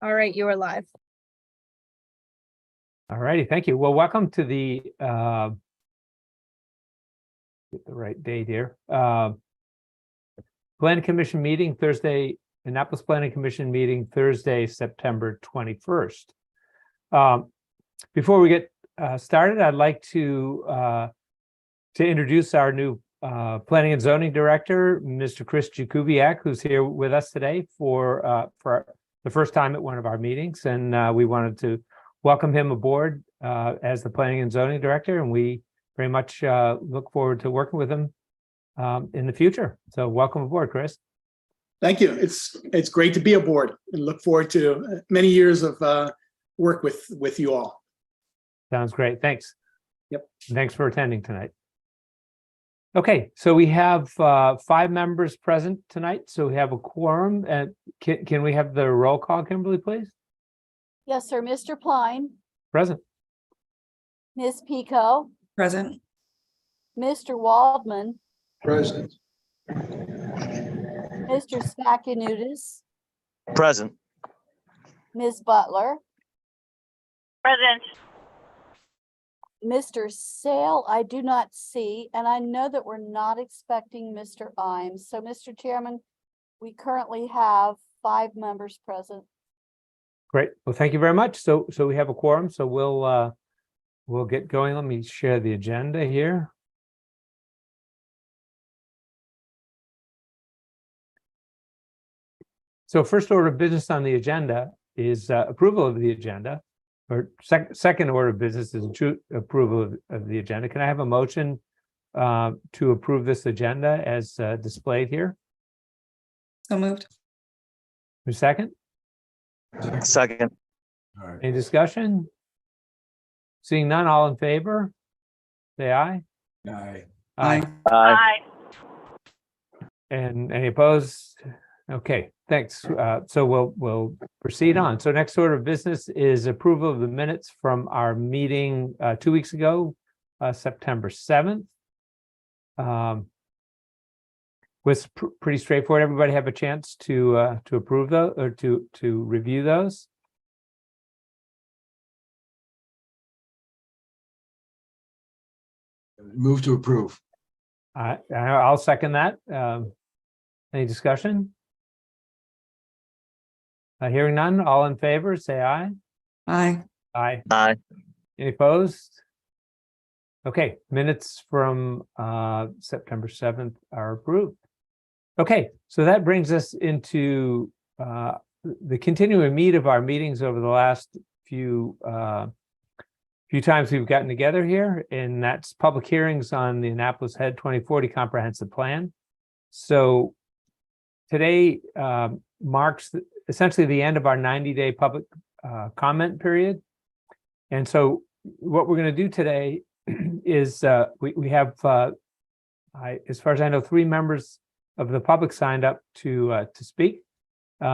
All right, you are live. All righty, thank you. Well, welcome to the get the right date here. Planning Commission meeting Thursday, Annapolis Planning Commission meeting Thursday, September 21st. Before we get started, I'd like to introduce our new Planning and Zoning Director, Mr. Chris Jakubiak, who's here with us today for the first time at one of our meetings, and we wanted to welcome him aboard as the Planning and Zoning Director, and we very much look forward to working with him in the future. So welcome aboard, Chris. Thank you. It's great to be aboard and look forward to many years of work with you all. Sounds great. Thanks. Yep. Thanks for attending tonight. Okay, so we have 5 members present tonight, so we have a quorum. And can we have the roll call, Kimberly, please? Yes, sir. Mr. Pline, Present. Ms. Pico, Present. Mr. Waldman, Present. Mr. Spakinudis, Present. Ms. Butler, Present. Mr. Sale, I do not see, and I know that we're not expecting Mr. Imes. So, Mr. Chairman, we currently have 5 members present. Great. Well, thank you very much. So we have a quorum, so we'll get going. Let me share the agenda here. So first order of business on the agenda is approval of the agenda, or second order of business is approval of the agenda. Can I have a motion to approve this agenda as displayed here? So moved. A second? Second. Any discussion? Seeing none, all in favor? Say aye. Aye. Aye. Aye. And any opposed? Okay, thanks. So we'll proceed on. So next order of business is approval of the minutes from our meeting 2 weeks ago, September 7th. Was pretty straightforward. Everybody have a chance to approve those or to review those? Move to approve. I'll second that. Any discussion? Hearing none, all in favor, say aye. Aye. Aye. Aye. Any opposed? Okay, minutes from September 7th are approved. Okay, so that brings us into the continuing meat of our meetings over the last few times we've gotten together here, and that's public hearings on the Annapolis Head 2040 Comprehensive Plan. So today marks essentially the end of our 90-day public comment period. And so what we're going to do today is we have, as far as I know, 3 members of the public signed up to speak.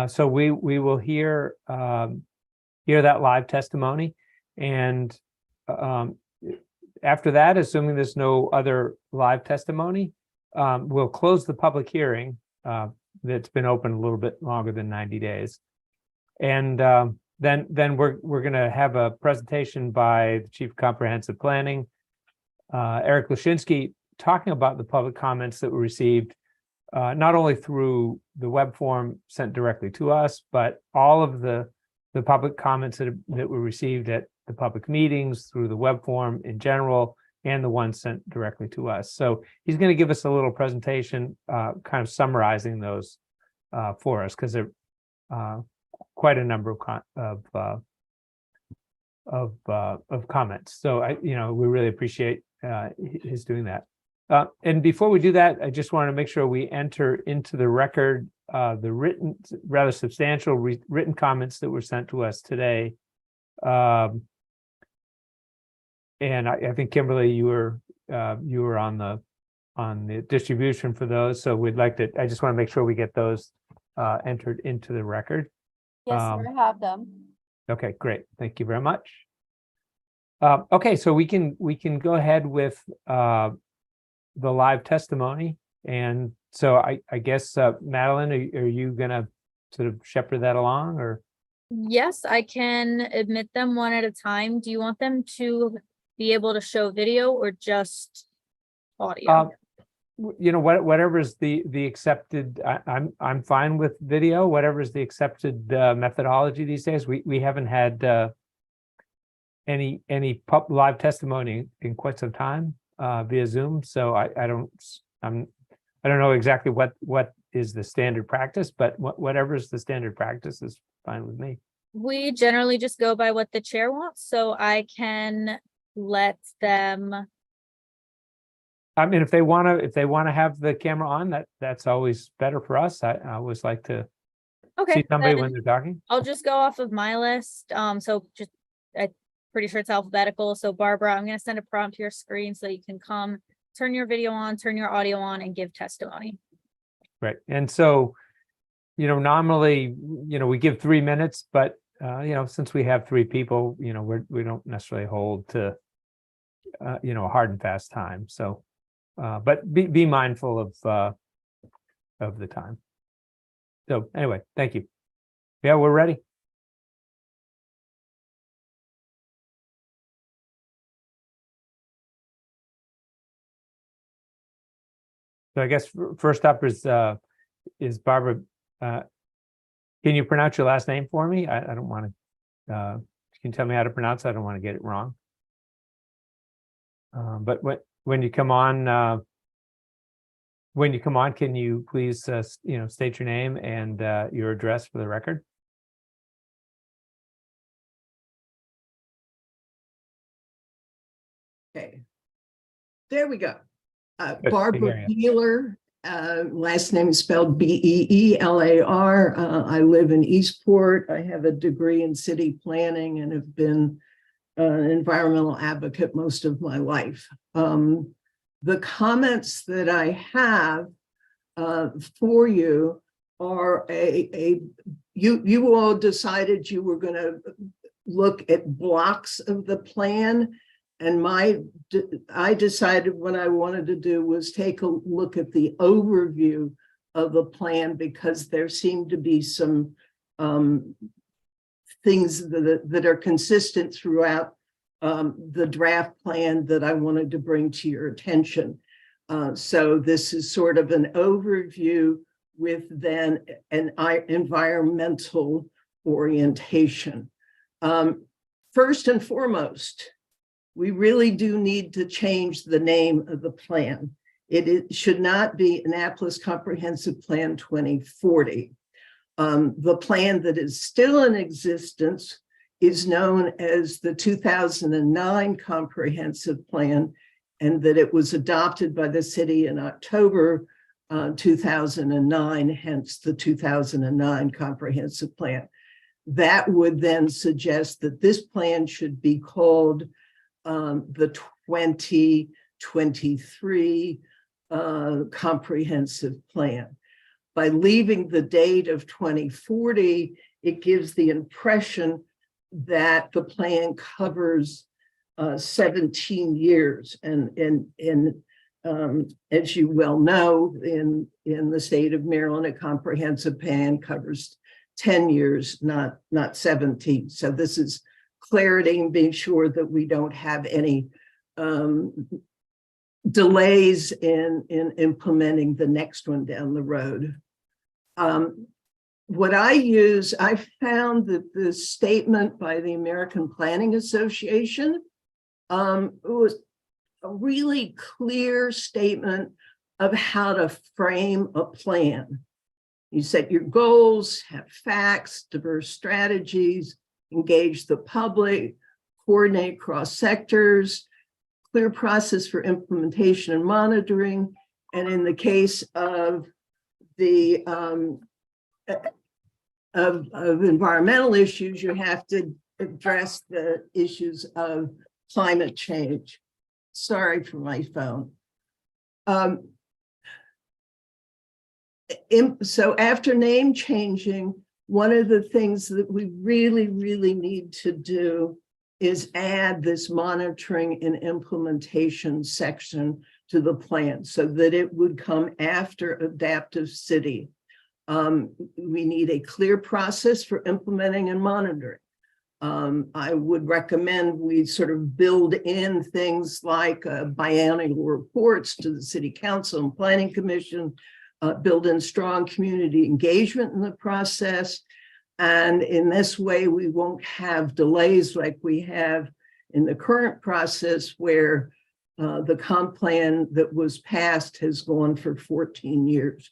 So we will hear that live testimony, and after that, assuming there's no other live testimony, we'll close the public hearing that's been open a little bit longer than 90 days, and then we're going to have a presentation by the Chief of Comprehensive Planning, Eric Lashinsky, talking about the public comments that were received. Not only through the web form sent directly to us, but all of the public comments that were received at the public meetings through the web form in general, and the ones sent directly to us. So he's going to give us a little presentation, kind of summarizing those for us, because they're quite a number of comments. So we really appreciate his doing that. And before we do that, I just want to make sure we enter into the record the written, rather substantial written comments that were sent to us today. And I think Kimberly, you were on the distribution for those. So we'd like to. I just want to make sure we get those entered into the record. Yes, sir, I have them. Okay, great. Thank you very much. Okay, so we can go ahead with the live testimony. And so I guess, Madeline, are you going to sort of shepherd that along, or? Yes, I can admit them one at a time. Do you want them to be able to show video or just audio? You know, whatever's the accepted, I'm fine with video, whatever's the accepted methodology these days. We haven't had any live testimony in quite some time via Zoom, so I don't know exactly what is the standard practice, but whatever's the standard practice is fine with me. We generally just go by what the chair wants, so I can let them. I mean, if they want to have the camera on, that's always better for us. I always like to Okay, see somebody then when they're talking. I'll just go off of my list. So just, I'm pretty sure it's alphabetical. So Barbara, I'm gonna send a prompt to your screen so you can come, turn your video on, turn your audio on, and give testimony. Right. And so, you know, normally, you know, we give 3 minutes, but, you know, since we have 3 people, you know, we don't necessarily hold to, you know, a hard and fast time. So, but be mindful of the time. So anyway, thank you. Yeah, we're ready. So I guess first up is Barbara. Can you pronounce your last name for me? I don't want to. Can you tell me how to pronounce it? I don't want to get it wrong. But when you come on, can you please you know, state your name and your address for the record? Okay. There we go. Good to Barbara hear Beeler, last name is spelled Beelar. I live in Eastport. I have a degree in city planning and have been an environmental advocate most of my life. The comments that I have for you are you all decided you were going to look at blocks of the plan. And I decided what I wanted to do was take a look at the overview of the plan, because there seemed to be some things that are consistent throughout the draft plan that I wanted to bring to your attention. So this is sort of an overview with then an environmental orientation. First and foremost, we really do need to change the name of the plan. It should not be Annapolis Comprehensive Plan 2040. The plan that is still in existence is known as the 2009 Comprehensive Plan, and that it was adopted by the city in October 2009, hence the 2009 Comprehensive Plan. That would then suggest that this plan should be called the 2023 Comprehensive Plan. By leaving the date of 2040, it gives the impression that the plan covers 17 years. And as you well know, in the state of Maryland, a comprehensive plan covers 10 years, not 17. So this is clarity and being sure that we don't have any delays in implementing the next one down the road. What I found that the statement by the American Planning Association was a really clear statement of how to frame a plan. You set your goals, have facts, diverse strategies, engage the public, coordinate cross sectors, clear process for implementation and monitoring. And in the case of the of environmental issues, you have to address the issues of climate change. Sorry for my phone. So after name changing, one of the things that we really, really need to do is add this monitoring and implementation section to the plan so that it would come after adaptive city. We need a clear process for implementing and monitoring. I would recommend we sort of build in things like biannual reports to the City Council and Planning Commission, build in strong community engagement in the process. And in this way, we won't have delays like we have in the current process where the comp plan that was passed has gone for 14 years.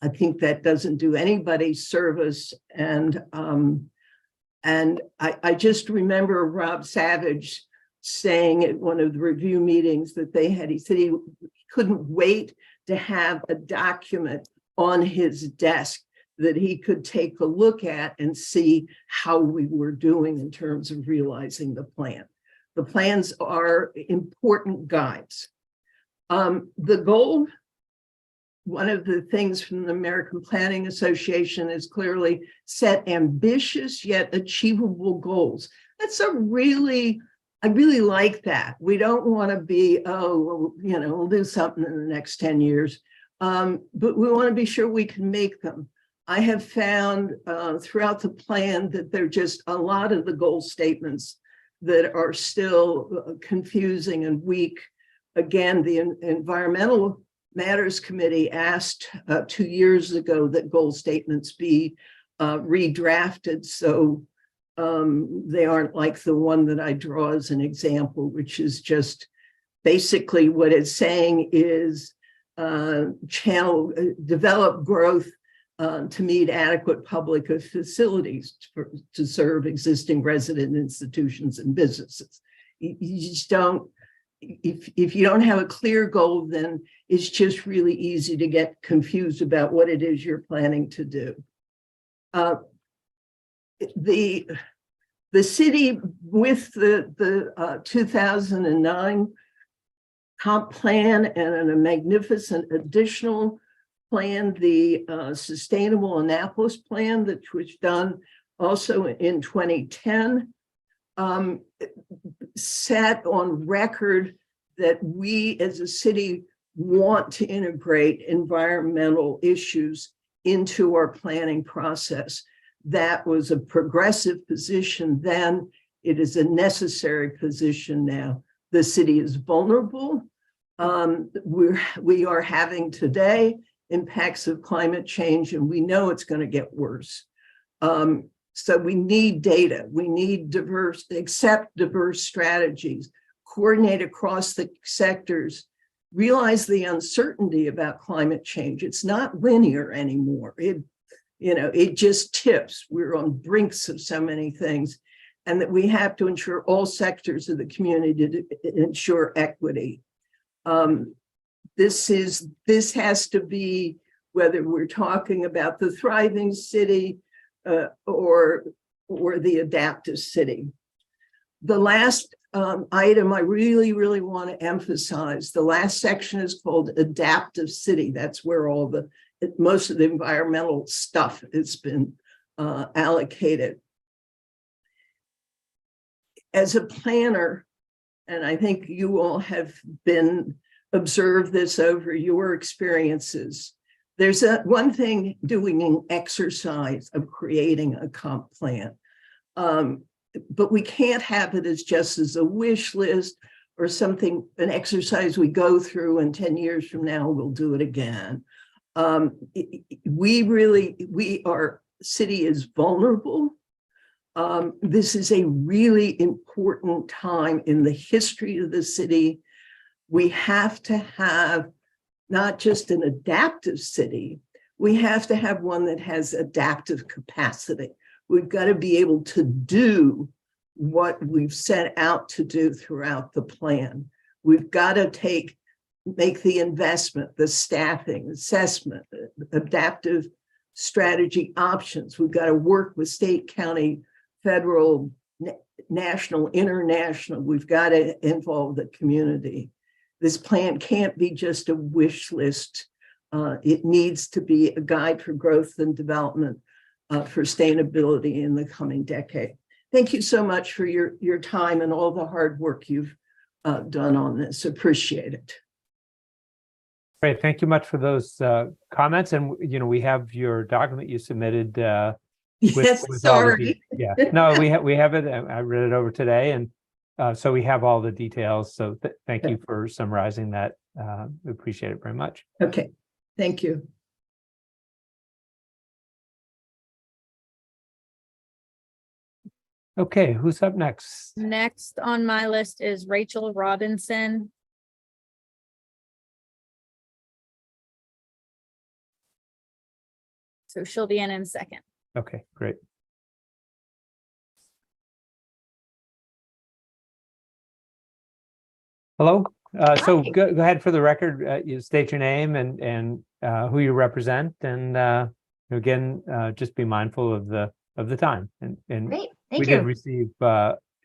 I think that doesn't do anybody service. And I just remember Rob Savage saying at one of the review meetings that they had, he said he couldn't wait to have a document on his desk that he could take a look at and see how we were doing in terms of realizing the plan. The plans are important guides. The goal, one of the things from the American Planning Association is clearly set ambitious yet achievable goals. That's I really like that. We don't want to be, oh, well, you know, we'll do something in the next 10 years, but we want to be sure we can make them. I have found throughout the plan that there are just a lot of the goal statements that are still confusing and weak. Again, the Environmental Matters Committee asked 2 years ago that goal statements be redrafted so they aren't like the one that I draw as an example, which is just basically what it's saying is develop growth to meet adequate public facilities to serve existing resident institutions and businesses. You just don't, if you don't have a clear goal, then it's just really easy to get confused about what it is you're planning to do. The city with the 2009 comp plan and a magnificent additional plan, the Sustainable Annapolis Plan, that was done also in 2010, set on record that we as a city want to integrate environmental issues into our planning process. That was a progressive position then. It is a necessary position now. The city is vulnerable. We are having today impacts of climate change, and we know it's going to get worse. So we need data. We need diverse strategies, coordinate across the sectors, realize the uncertainty about climate change. It's not linear anymore. It just tips. We're on brinks of so many things, and that we have to ensure all sectors of the community to ensure equity. This has to be, whether we're talking about the thriving city or the adaptive city. The last item I really want to emphasize, the last section is called adaptive city. That's where most of the environmental stuff has been allocated. As a planner, and I think you all have observed this over your experiences, there's one thing doing an exercise of creating a comp plan, but we can't have it as just as a wish list or something, an exercise we go through and 10 years from now we'll do it again. Our city is vulnerable. This is a really important time in the history of the city. We have to have not just an adaptive city, we have to have one that has adaptive capacity. We've got to be able to do what we've set out to do throughout the plan. We've got to make the investment, the staffing, assessment, adaptive strategy options. We've got to work with state, county, federal, national, international. We've got to involve the community. This plan can't be just a wish list. It needs to be a guide for growth and development for sustainability in the coming decade. Thank you so much for your time and all the hard work you've done on this. Appreciate it. Great, thank you much for those comments. And, you know, we have your document you submitted. Yes, with all the sorry. Yeah, no, we have it. I read it over today, and so we have all the details. So thank you for summarizing that. We appreciate it very much. Okay, thank you. Okay, who's up next? Next on my list is Rachel Robinson. So she'll be in a second. Okay, great. Hello, so go ahead for the record, you state your name and who you represent, and again, just be mindful of the time, and Great, we thank did you. receive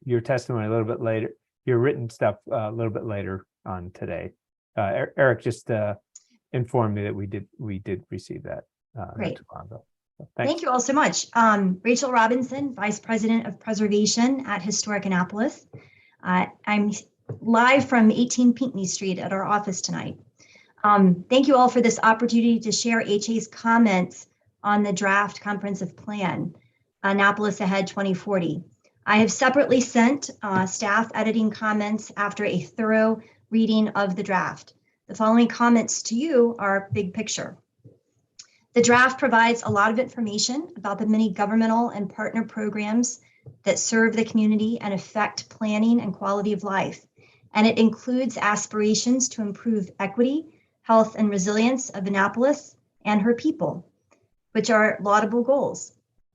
your testimony a little bit later, your written stuff a little bit later on today. Eric just informed me that we did receive that. Not Great. too long ago. So Thank you all so much. Rachel Robinson, Vice President of Preservation at Historic Annapolis. I'm live from 18 Pinckney Street at our office tonight. Thank you all for this opportunity to share HA's comments on the draft comprehensive plan, Annapolis Ahead 2040. I have separately sent staff editing comments after a thorough reading of the draft. The following comments to you are big picture. The draft provides a lot of information about the many governmental and partner programs that serve the community and affect planning and quality of life. And it includes aspirations to improve equity, health, and resilience of Annapolis and her people, which are laudable goals.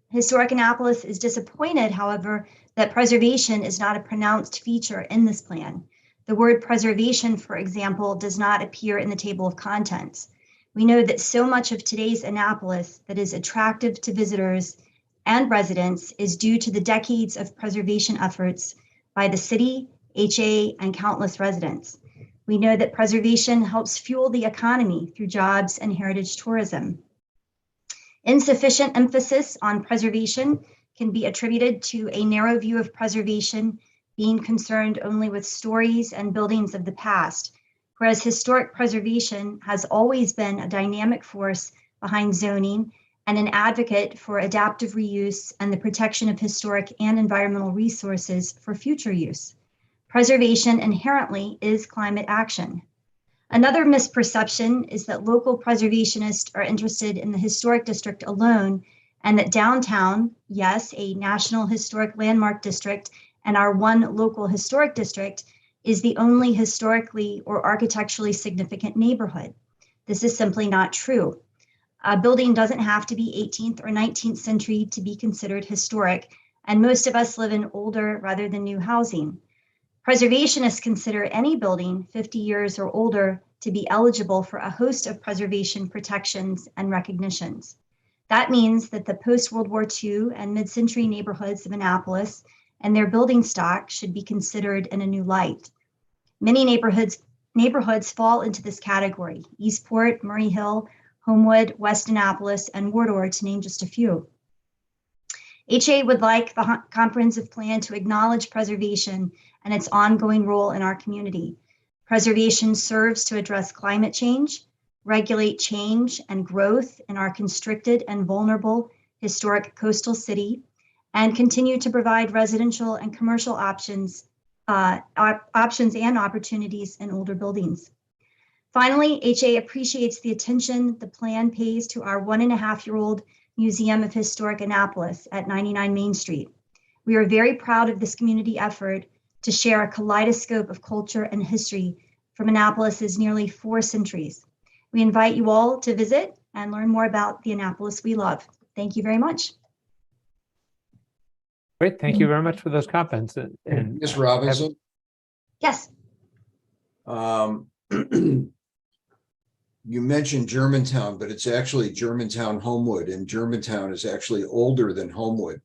Historic Annapolis is disappointed, however, that preservation is not a pronounced feature in this plan. The word preservation, for example, does not appear in the table of contents. We know that so much of today's Annapolis that is attractive to visitors and residents is due to the decades of preservation efforts by the city, HA, and countless residents. We know that preservation helps fuel the economy through jobs and heritage tourism. Insufficient emphasis on preservation can be attributed to a narrow view of preservation being concerned only with stories and buildings of the past, whereas historic preservation has always been a dynamic force behind zoning and an advocate for adaptive reuse and the protection of historic and environmental resources for future use. Preservation inherently is climate action. Another misperception is that local preservationists are interested in the historic district alone, and that downtown, yes, a national historic landmark district, and our one local historic district is the only historically or architecturally significant neighborhood. This is simply not true. A building doesn't have to be 18th or 19th century to be considered historic, and most of us live in older rather than new housing. Preservationists consider any building 50 years or older to be eligible for a host of preservation protections and recognitions. That means that the post-World War II and mid-century neighborhoods of Annapolis and their building stock should be considered in a new light. Many neighborhoods fall into this category: Eastport, Murray Hill, Homewood, West Annapolis, and Wardour, to name just a few. HA would like the comprehensive plan to acknowledge preservation and its ongoing role in our community. Preservation serves to address climate change, regulate change and growth in our constricted and vulnerable historic coastal city, and continue to provide residential and commercial options and opportunities in older buildings. Finally, HA appreciates the attention the plan pays to our 1.5-year-old Museum of Historic Annapolis at 99 Main Street. We are very proud of this community effort to share a kaleidoscope of culture and history from Annapolis's nearly 4 centuries. We invite you all to visit and learn more about the Annapolis we love. Thank you very much. Great, thank you very much for those comments. And Ms. Robinson, Yes. you mentioned Germantown, but it's actually Germantown Homewood, and Germantown is actually older than Homewood.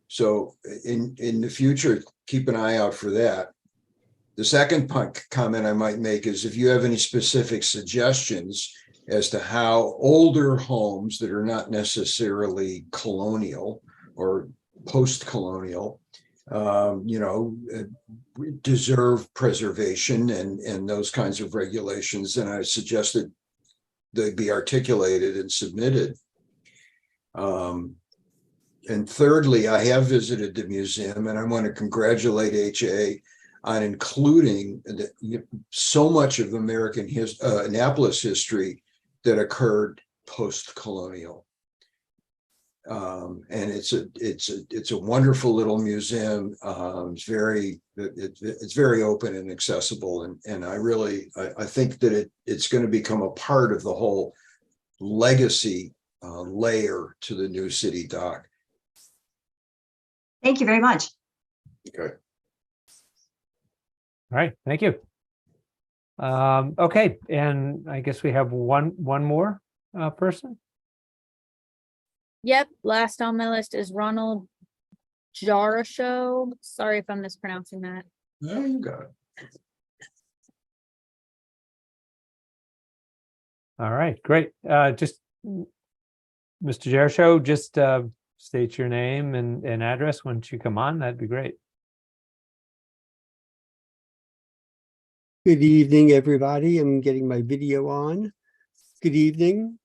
So in the future, keep an eye out for that. The second comment I might make is if you have any specific suggestions as to how older homes that are not necessarily colonial or post-colonial, deserve preservation and those kinds of regulations, then I suggest that they be articulated and submitted. And thirdly, I have visited the museum, and I want to congratulate HA on including so much of American Annapolis history that occurred post-colonial. And it's a wonderful little museum. It's very open and accessible, and I think that it's going to become a part of the whole legacy layer to the new city dock. Thank you very much. Okay. All right, thank you. Okay, and I guess we have one more person. Yep, last on my list is Ronald Jarasho. Sorry if I'm mispronouncing that. No, you got it. All right, great. Just Mr. Jarasho, just state your name and address once you come on. That'd be great. Good evening, everybody. I'm getting my video on. Good evening.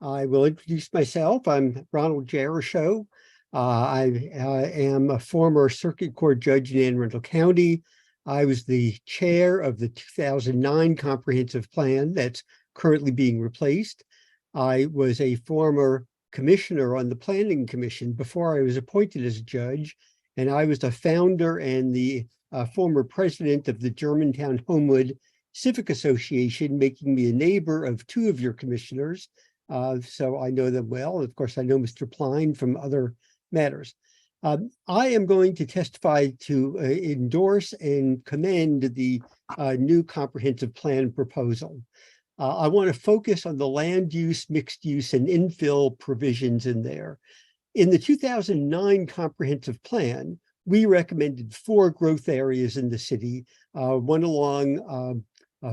I will introduce myself. I'm Ronald Jarasho. I am a former circuit court judge in Anne Arundel County. I was the chair of the 2009 comprehensive plan that's currently being replaced. I was a former commissioner on the Planning Commission before I was appointed as a judge, and I was the founder and the former president of the Germantown Homewood Civic Association, making me a neighbor of two of your commissioners. So I know them well. Of course, I know Mr. Pline from other matters. I am going to testify to endorse and commend the new comprehensive plan proposal. I want to focus on the land use, mixed use, and infill provisions in there. In the 2009 comprehensive plan, we recommended 4 growth areas in the city, one along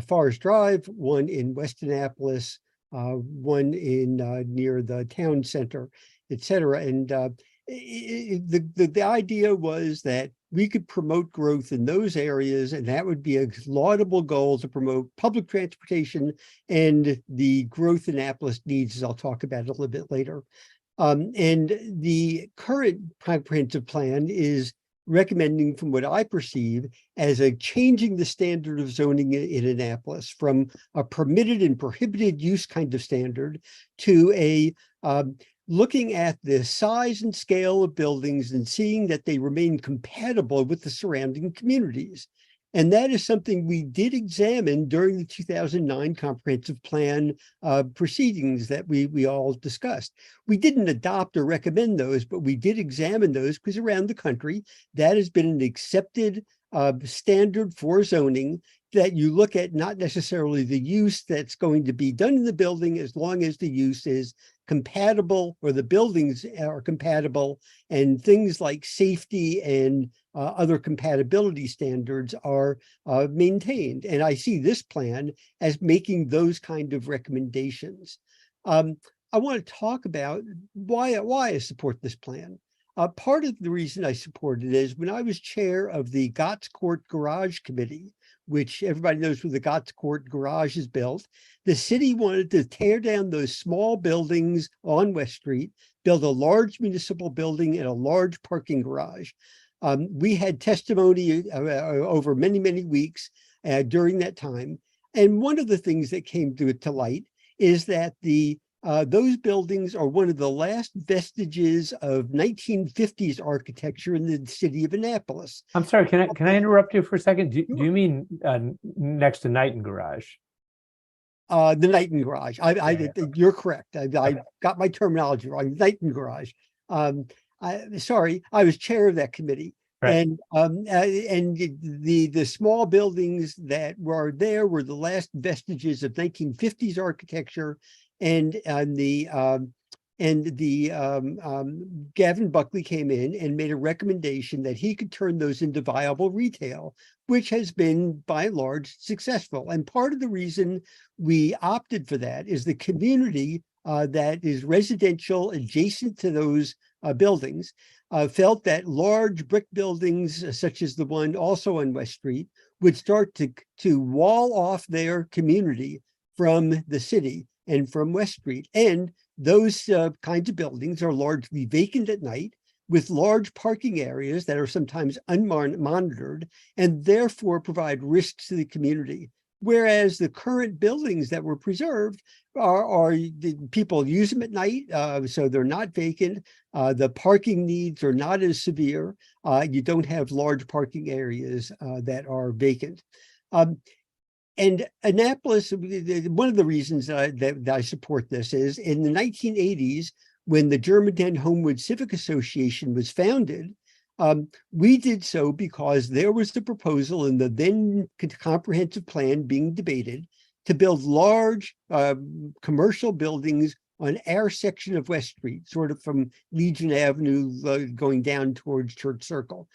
Forest Drive, one in West Annapolis, one in near the town center, et cetera. And the idea was that we could promote growth in those areas, and that would be a laudable goal to promote public transportation and the growth Annapolis needs, as I'll talk about a little bit later. And the current comprehensive plan is recommending, from what I perceive, as a changing the standard of zoning in Annapolis from a permitted and prohibited use kind of standard to a looking at the size and scale of buildings and seeing that they remain compatible with the surrounding communities. And that is something we did examine during the 2009 comprehensive plan proceedings that we all discussed. We didn't adopt or recommend those, but we did examine those because around the country, that has been an accepted standard for zoning, that you look at not necessarily the use that's going to be done in the building, as long as the use is compatible or the buildings are compatible, and things like safety and other compatibility standards are maintained. And I see this plan as making those kind of recommendations. I want to talk about why I support this plan. Part of the reason I support it is when I was chair of the Gotts Court Garage Committee, which everybody knows where the Gotts Court Garage is built, the city wanted to tear down those small buildings on West Street, build a large municipal building and a large parking garage. We had testimony over many, many weeks during that time. And one of the things that came to light is that those buildings are one of the last vestiges of 1950s architecture in the city of Annapolis. I'm sorry, can I interrupt you for a second? Do you mean next to Knighton Garage? The Knighton Garage. You're correct. I got my terminology wrong. Knighton Garage. Sorry, I was chair of that committee. Right. And the small buildings that were there were the last vestiges of 1950s architecture, and Gavin Buckley came in and made a recommendation that he could turn those into viable retail, which has been by and large successful. And part of the reason we opted for that is the community that is residential adjacent to those buildings felt that large brick buildings, such as the one also on West Street, would start to wall off their community from the city and from West Street. And those kinds of buildings are largely vacant at night with large parking areas that are sometimes unmonitored and therefore provide risks to the community. Whereas the current buildings that were preserved people use them at night, so they're not vacant. The parking needs are not as severe. You don't have large parking areas that are vacant. And Annapolis, one of the reasons that I support this is in the 1980s, when the Germantown Homewood Civic Association was founded, we did so because there was the proposal in the then comprehensive plan being debated to build large commercial buildings on our section of West Street, sort of from Legion Avenue going down towards Church Circle.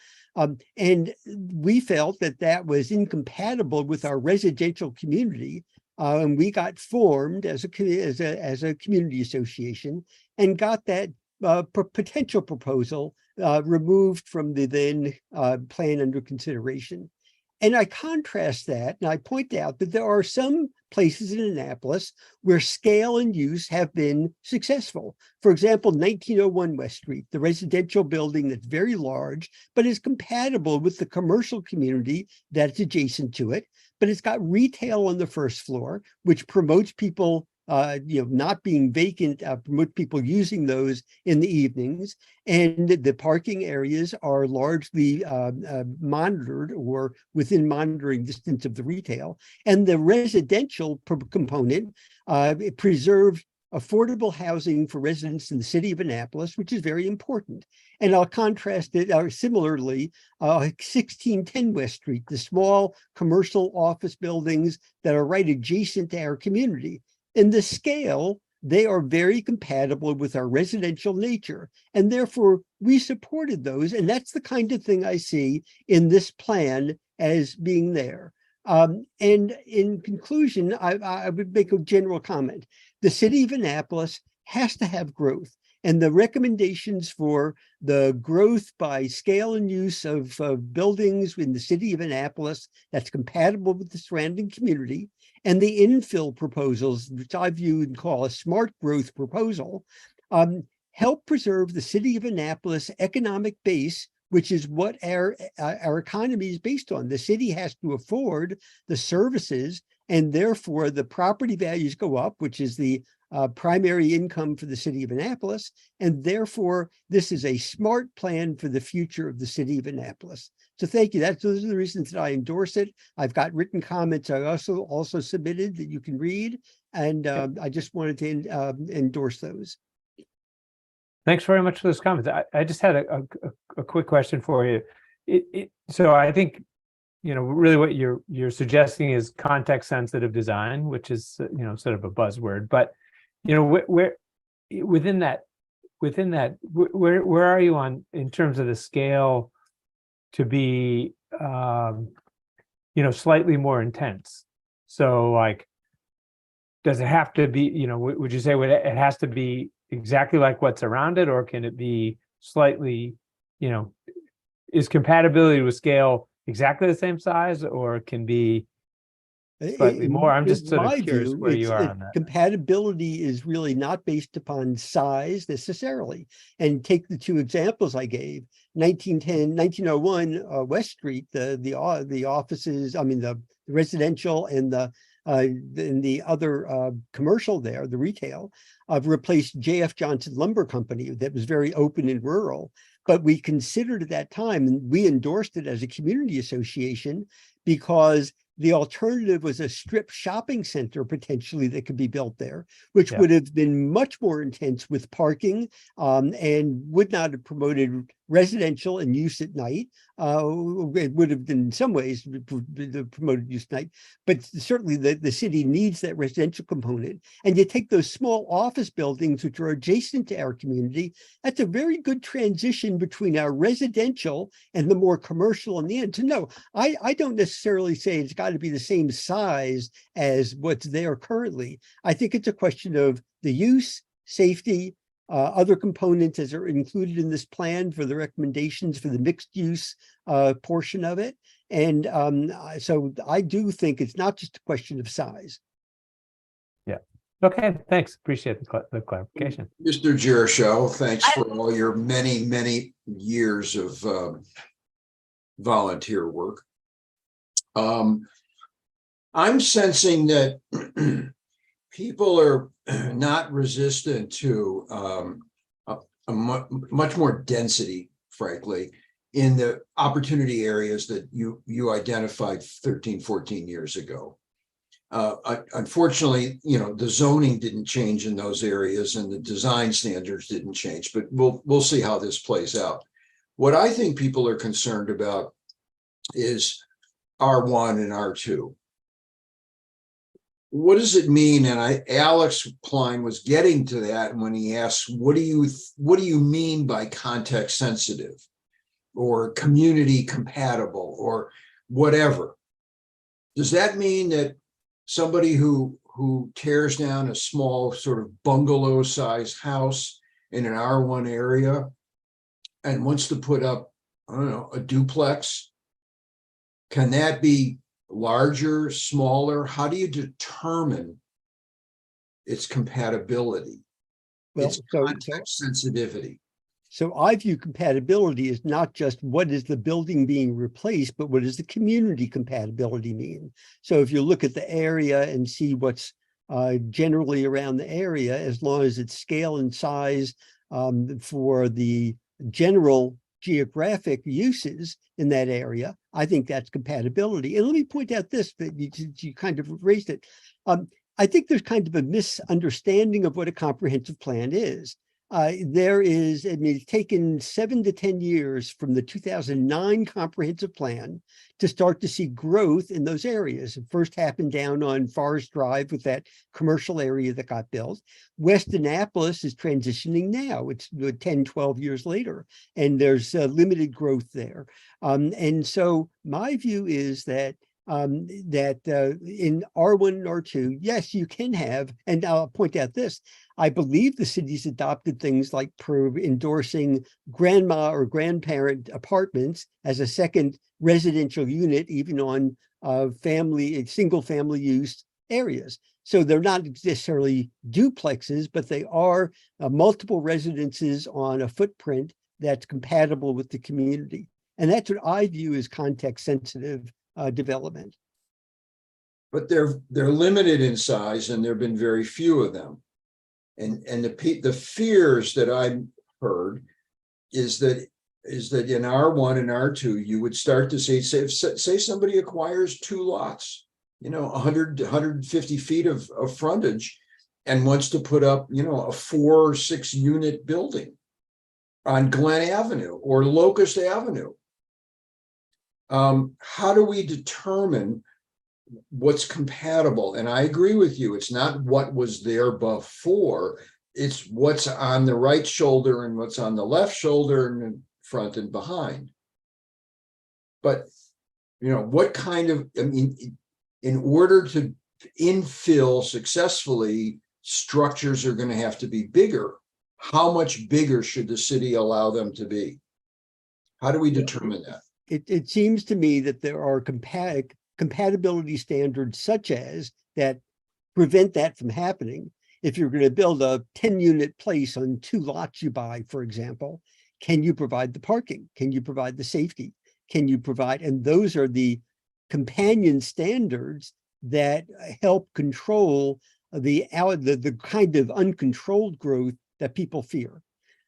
And we felt that that was incompatible with our residential community. And we got formed as a community association and got that potential proposal removed from the then plan under consideration. And I contrast that, and I point out that there are some places in Annapolis where scale and use have been successful. For example, 1901 West Street, the residential building that's very large, but is compatible with the commercial community that's adjacent to it. But it's got retail on the first floor, which promotes people not being vacant, promote people using those in the evenings. And the parking areas are largely monitored or within monitoring distance of the retail. And the residential component preserved affordable housing for residents in the city of Annapolis, which is very important. And I'll contrast it similarly, 1610 West Street, the small commercial office buildings that are right adjacent to our community. In the scale, they are very compatible with our residential nature, and therefore we supported those. And that's the kind of thing I see in this plan as being there. And in conclusion, I would make a general comment. The city of Annapolis has to have growth, and the recommendations for the growth by scale and use of buildings in the city of Annapolis that's compatible with the surrounding community, and the infill proposals, which I view and call a smart growth proposal, help preserve the city of Annapolis economic base, which is what our economy is based on. The city has to afford the services, and therefore the property values go up, which is the primary income for the city of Annapolis. And therefore, this is a smart plan for the future of the city of Annapolis. So thank you. Those are the reasons that I endorse it. I've got written comments I also submitted that you can read. And I just wanted to endorse those. Thanks very much for those comments. I just had a quick question for you. So I think, really what you're suggesting is context sensitive design, which is, sort of a buzzword, but, where within that, where are you on in terms of the scale to be, slightly more intense? So like, does it have to be, would you say it has to be exactly like what's around it, or can it be slightly, is compatibility with scale exactly the same size, or it can be slightly more? I'm just sort of curious where you are on that. Compatibility is really not based upon size necessarily. And take the two examples I gave, 1901 West Street, the offices, the residential and the other commercial there, the retail, replaced J.F. Johnson Lumber Company that was very open and rural. But we considered at that time, and we endorsed it as a community association, because the alternative was a strip shopping center potentially that could be built there, which would have been much more intense with parking and would not have promoted residential and use at night. It would have been in some ways the promoted use at night, but certainly the city needs that residential component. And you take those small office buildings, which are adjacent to our community, that's a very good transition between our residential and the more commercial in the end. So no, I don't necessarily say it's got to be the same size as what's there currently. I think it's a question of the use, safety, other components as are included in this plan for the recommendations for the mixed use portion of it. And so I do think it's not just a question of size. Okay, thanks. Appreciate the clarification. Mr. Jericho, thanks for all your many, many years of volunteer work. I'm sensing that people are not resistant to much more density, frankly, in the opportunity areas that you identified 13, 14 years ago. Unfortunately, the zoning didn't change in those areas and the design standards didn't change, but we'll see how this plays out. What I think people are concerned about is R1 and R2. What does it mean? And Alex Klein was getting to that when he asked, what do you mean by context sensitive or community compatible or whatever? Does that mean that somebody who tears down a small sort of bungalow sized house in an R1 area and wants to put up, I don't know, a duplex, can that be larger, smaller? How do you determine its compatibility? Well, Its context sensitivity. So I view compatibility as not just what is the building being replaced, but what does the community compatibility mean? So if you look at the area and see what's generally around the area, as long as its scale and size for the general geographic uses in that area, I think that's compatibility. And let me point out this, that you kind of raised it. I think there's kind of a misunderstanding of what a comprehensive plan is. It's taken 7 to 10 years from the 2009 comprehensive plan to start to see growth in those areas. It first happened down on Forest Drive with that commercial area that got built. West Annapolis is transitioning now. It's 10, 12 years later, and there's limited growth there. And so my view is that in R1 and R2, yes, you can have, and I'll point out this, I believe the city's adopted things like endorsing grandma or grandparent apartments as a second residential unit, even on single family use areas. So they're not necessarily duplexes, but they are multiple residences on a footprint that's compatible with the community. And that's what I view as context sensitive development. But they're limited in size, and there have been very few of them. And the fears that I've heard is that in R1 and R2 you would start to say somebody acquires 2 lots, 100 150 feet of frontage, and wants to put up a 4 or 6 unit building on Glen Avenue or Locust Avenue. How do we determine what's compatible? And I agree with you. It's not what was there before. It's what's on the right shoulder and what's on the left shoulder and in front and behind. But, what kind of, in order to infill successfully, structures are going to have to be bigger. How much bigger should the city allow them to be? How do we determine that? It seems to me that there are compatibility standards such as that prevent that from happening. If you're going to build a 10-unit place on 2 lots you buy, for example, can you provide the parking? Can you provide the safety? Can you provide, and those are the companion standards that help control the kind of uncontrolled growth that people fear.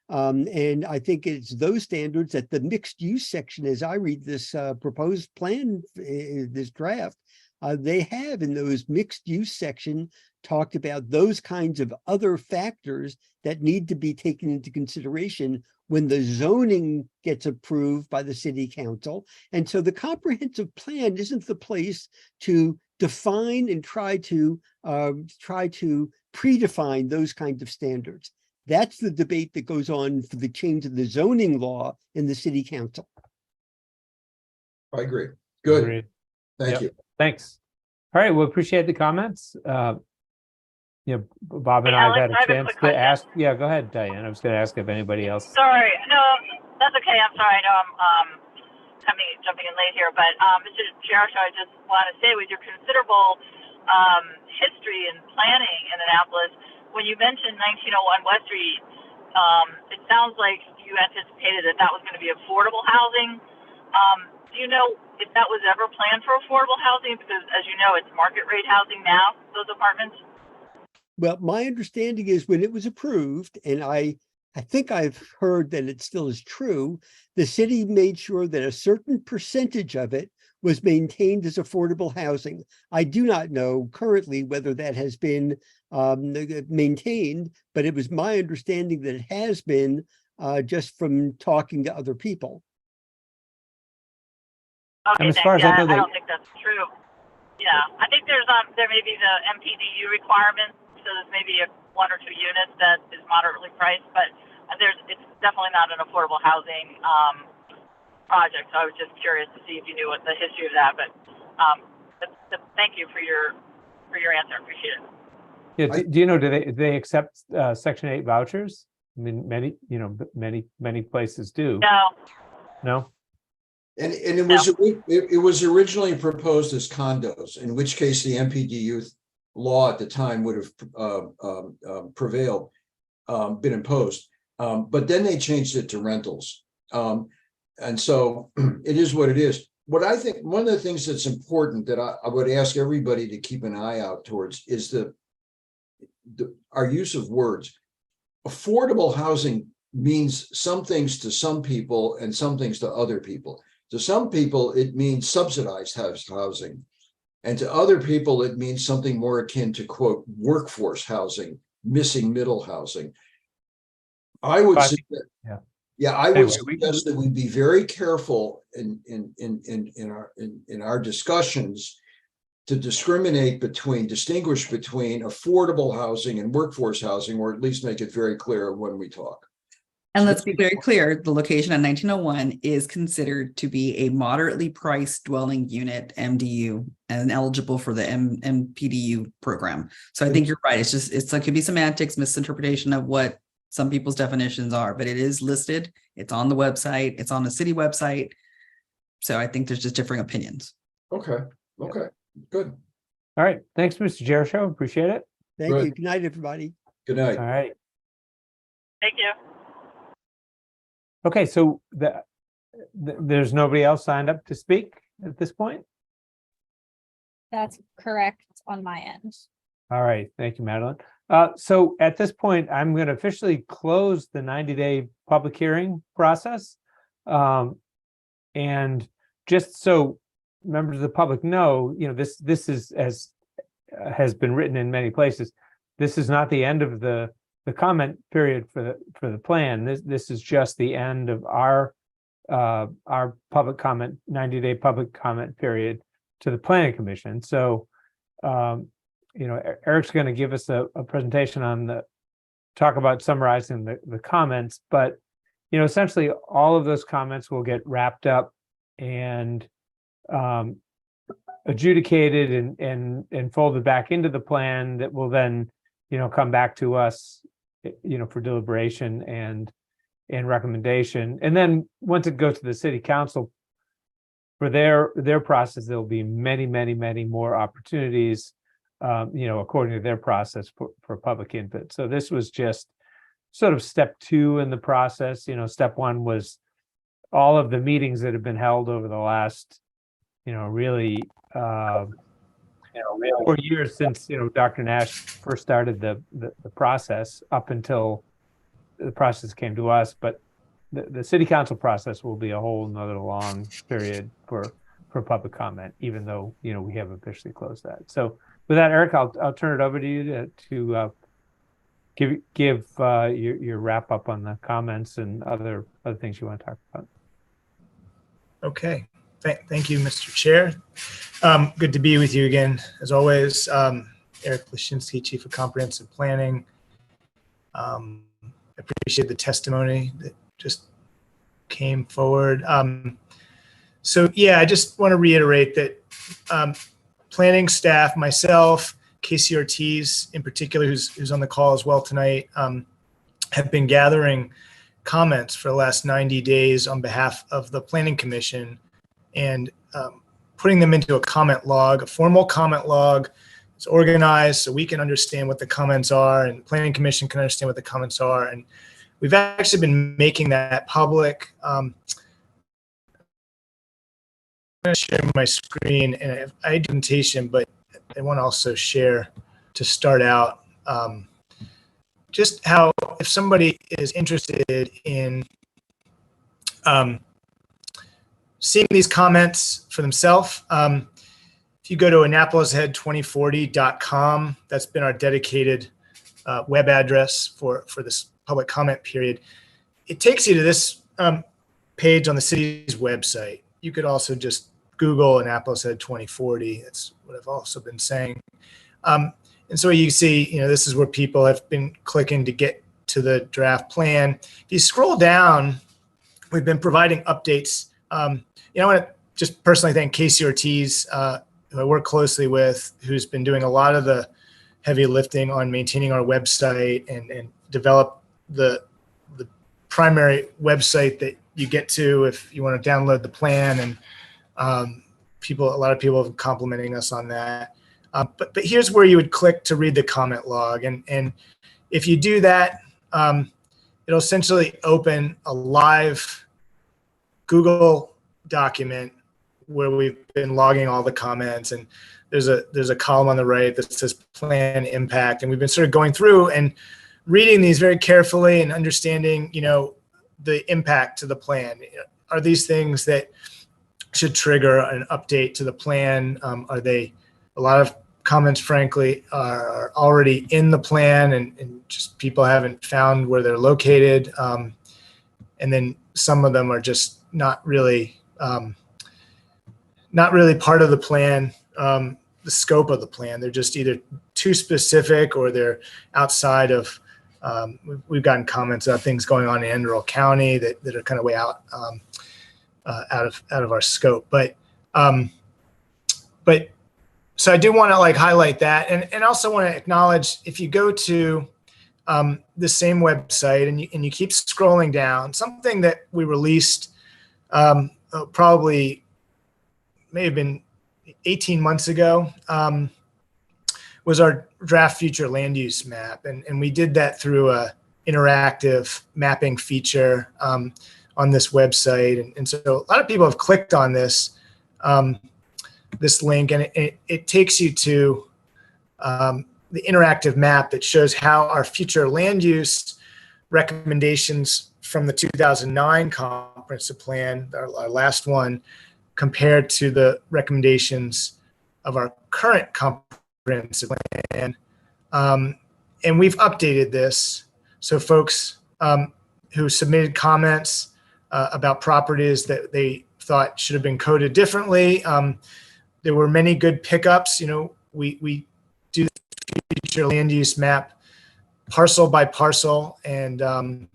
And I think it's those standards that the mixed use section, as I read this proposed plan, this draft, they have in those mixed use section talked about those kinds of other factors that need to be taken into consideration when the zoning gets approved by the city council. And so the comprehensive plan isn't the place to define and try to predefine those kinds of standards. That's the debate that goes on for the change of the zoning law in the city council. I agree. Good. Agreed. Thank Yep. you. Thanks. All right, we appreciate the comments. Bob and Hey, I have Alex, had I have a a chance quick to question. ask. Yeah, go ahead, Diane. I was going to ask if anybody else. Sorry, no, that's okay. I'm sorry. I know I'm jumping in late here, but Mr. Jericho, I just want to say with your considerable history and planning in Annapolis. When you mentioned 1901 West Street, it sounds like you anticipated that was going to be affordable housing. Do you know if that was ever planned for affordable housing? Because as you know, it's market rate housing now, those apartments. Well, my understanding is when it was approved, and I think I've heard that it still is true, the city made sure that a certain percentage of it was maintained as affordable housing. I do not know currently whether that has been maintained, but it was my understanding that it has been just from talking to other people. Okay, And as thanks. far as I know, I don't think that's true. Yeah, I think there may be the MPDU requirements, so there's maybe 1 or 2 units that is moderately priced, but it's definitely not an affordable housing project. So I was just curious to see if you knew what the history of that. But thank you for your answer. I appreciate it. Yeah, do you know, do they accept Section 8 vouchers? I mean, many places do. No? And it was originally proposed as condos, in which case the MPDU law at the time would have prevailed, been imposed. But then they changed it to rentals. And so it is what it is. What I think, one of the things that's important that I would ask everybody to keep an eye out towards is our use of words. Affordable housing means some things to some people and some things to other people. To some people, it means subsidized housing. And to other people, it means something more akin to, quote, workforce housing, missing middle housing. I would say that, I would suggest that we be very careful in our discussions to distinguish between affordable housing and workforce housing, or at least make it very clear when we talk. And let's be very clear, the location on 1901 is considered to be a moderately priced dwelling unit, MDU, and eligible for the MPDU program. So I think you're right. It could be semantics, misinterpretation of what some people's definitions are, but it is listed. It's on the website. It's on the city website. So I think there's just differing opinions. Okay. Good. All right. Thanks, Mr. Jericho. Appreciate it. Thank you. Good night, everybody. Good night. All right. Thank you. Okay, so there's nobody else signed up to speak at this point? That's correct on my end. All right, thank you, Madeline. So at this point, I'm going to officially close the 90-day public hearing process. And just so members of the public know, this is, as has been written in many places, this is not the end of the comment period for the plan. This is just the end of our public comment, 90-day public comment period to the Planning Commission. So, Eric's going to give us a presentation on talk about summarizing the comments, but, essentially all of those comments will get wrapped up and adjudicated and folded back into the plan that will then, come back to us, for deliberation and recommendation. And then once it goes to the city council for their process, there'll be many, many, many more opportunities, according to their process for public input. So this was just sort of step 2 in the process. Step 1 was all of the meetings that have been held over the last, really 4 years since, Dr. Nash first started the process up until the process came to us. But the city council process will be a whole nother long period for public comment, even though, we have officially closed that. So with that, Eric, I'll turn it over to you to give your wrap up on the comments and other things you want to talk about. Okay. Thank you, Mr. Chair. Good to be with you again, as always. Eric Lashinsky, Chief of Comprehensive Planning. Appreciate the testimony that just came forward. I just want to reiterate that planning staff, myself, Casey Ortiz in particular, who's on the call as well tonight, have been gathering comments for the last 90 days on behalf of the Planning Commission and putting them into a comment log, a formal comment log. it's organized so we can understand what the comments are, and the Planning Commission can understand what the comments are. And we've actually been making that public. I'm going to share my screen, and I had presentation, but I want to also share to start out just how, if somebody is interested in seeing these comments for themselves, if you go to AnnapolisAhead2040.com, that's been our dedicated web address for this public comment period. It takes you to this page on the city's website. You could also just Google Annapolis Ahead 2040. That's what I've also been saying. And so you see, this is where people have been clicking to get to the draft plan. If you scroll down, we've been providing updates. I want to just personally thank Casey Ortiz, who I work closely with, who's been doing a lot of the heavy lifting on maintaining our website and develop the primary website that you get to if you want to download the plan. And a lot of people have been complimenting us on that. But here's where you would click to read the comment log. And if you do that, it'll essentially open a live Google document where we've been logging all the comments, and there's a column on the right that says plan impact, and we've been sort of going through and reading these very carefully and understanding the impact to the plan. Are these things that should trigger an update to the plan? Are they, a lot of comments frankly are already in the plan and just people haven't found where they're located, and then some of them are just not really part of the plan, the scope of the plan. They're just either too specific or they're outside of, we've gotten comments about things going on in Anne Arundel County that are kind of way out of our scope. But so I do want to highlight that, and also want to acknowledge, if you go to the same website and you keep scrolling down, something that we released probably may have been 18 months ago, was our draft future land use map. And we did that through a interactive mapping feature on this website. And so a lot of people have clicked on this link, and it takes you to the interactive map that shows how our future land use recommendations from the 2009 comprehensive plan, our last one, compared to the recommendations of our current comprehensive plan. And we've updated this. So folks who submitted comments about properties that they thought should have been coded differently, there were many good pickups. We do the future land use map parcel by parcel, and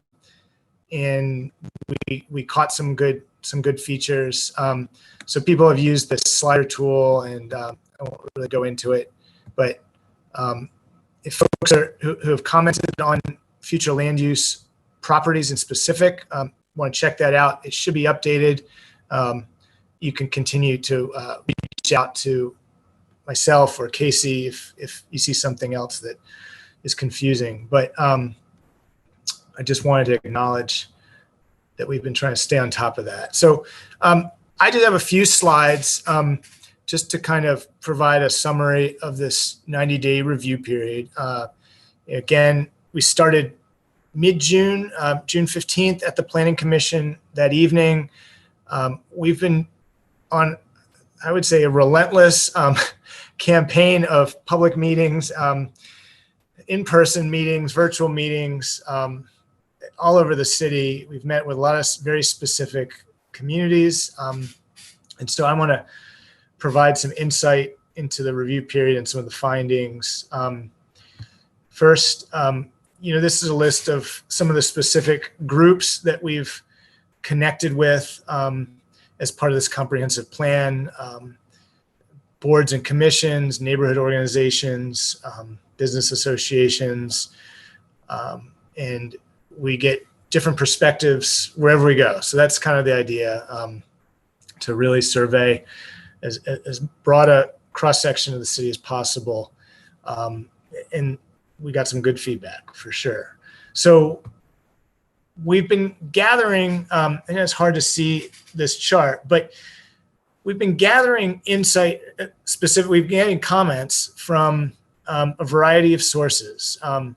we caught some good features. So people have used the slider tool, and I won't really go into it, but if folks who have commented on future land use properties in specific want to check that out, it should be updated. You can continue to reach out to myself or Casey if you see something else that is confusing. But I just wanted to acknowledge that we've been trying to stay on top of that. So I did have a few slides just to kind of provide a summary of this 90-day review period. Again, we started mid-June, June 15th at the Planning Commission that evening. We've been on, I would say, a relentless campaign of public meetings, in-person meetings, virtual meetings, all over the city. We've met with a lot of very specific communities. And so I want to provide some insight into the review period and some of the findings. First, this is a list of some of the specific groups that we've connected with as part of this comprehensive plan. Boards and commissions, neighborhood organizations, business associations, and we get different perspectives wherever we go. So that's kind of the idea, to really survey as broad a cross-section of the city as possible. And we got some good feedback for sure. So we've been gathering, and it's hard to see this chart, but we've been gathering insight specifically, we've been getting comments from a variety of sources. On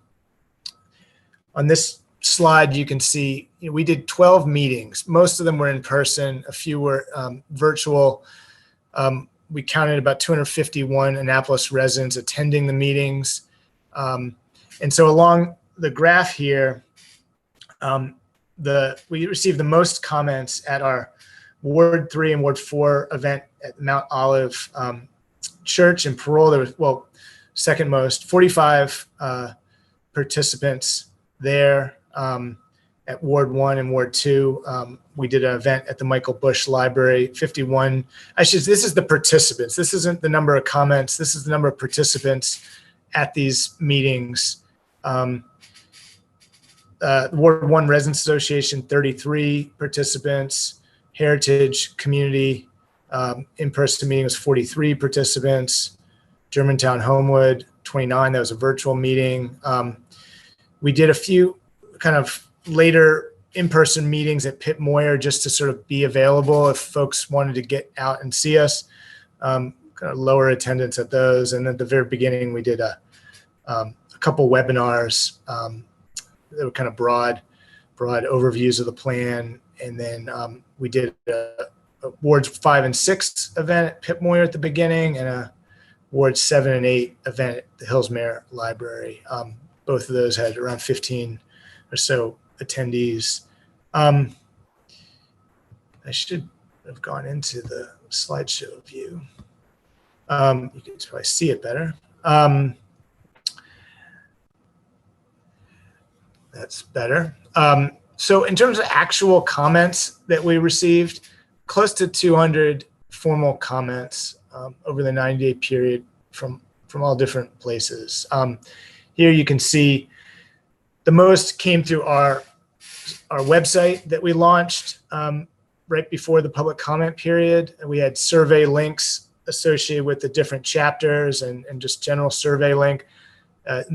this slide, you can see we did 12 meetings. Most of them were in person. A few were virtual. We counted about 251 Annapolis residents attending the meetings. And so along the graph here, we received the most comments at our Ward 3 and Ward 4 event at Mount Olive Church and Parole. There was, well, second most, 45 participants there. At Ward 1 and Ward 2, we did an event at the Michael Bush Library, 51. This is the participants. This isn't the number of comments. This is the number of participants at these meetings. Ward 1 Residents Association, 33 participants. Heritage Community in-person meeting was 43 participants. Germantown Homewood, 29. That was a virtual meeting. We did a few kind of later in-person meetings at Pitt Moyer just to sort of be available if folks wanted to get out and see us. Kind of lower attendance at those. And at the very beginning, we did a couple webinars that were kind of broad overviews of the plan. And then we did a Wards 5 and 6 event at Pitt Moyer at the beginning and a Wards 7 and 8 event at the Hillsmere Library. Both of those had around 15 or so attendees. I should have gone into the slideshow view. You can probably see it better. That's better. So in terms of actual comments that we received, close to 200 formal comments over the 90-day period from all different places. Here you can see the most came through our website that we launched right before the public comment period. And we had survey links associated with the different chapters and just general survey link.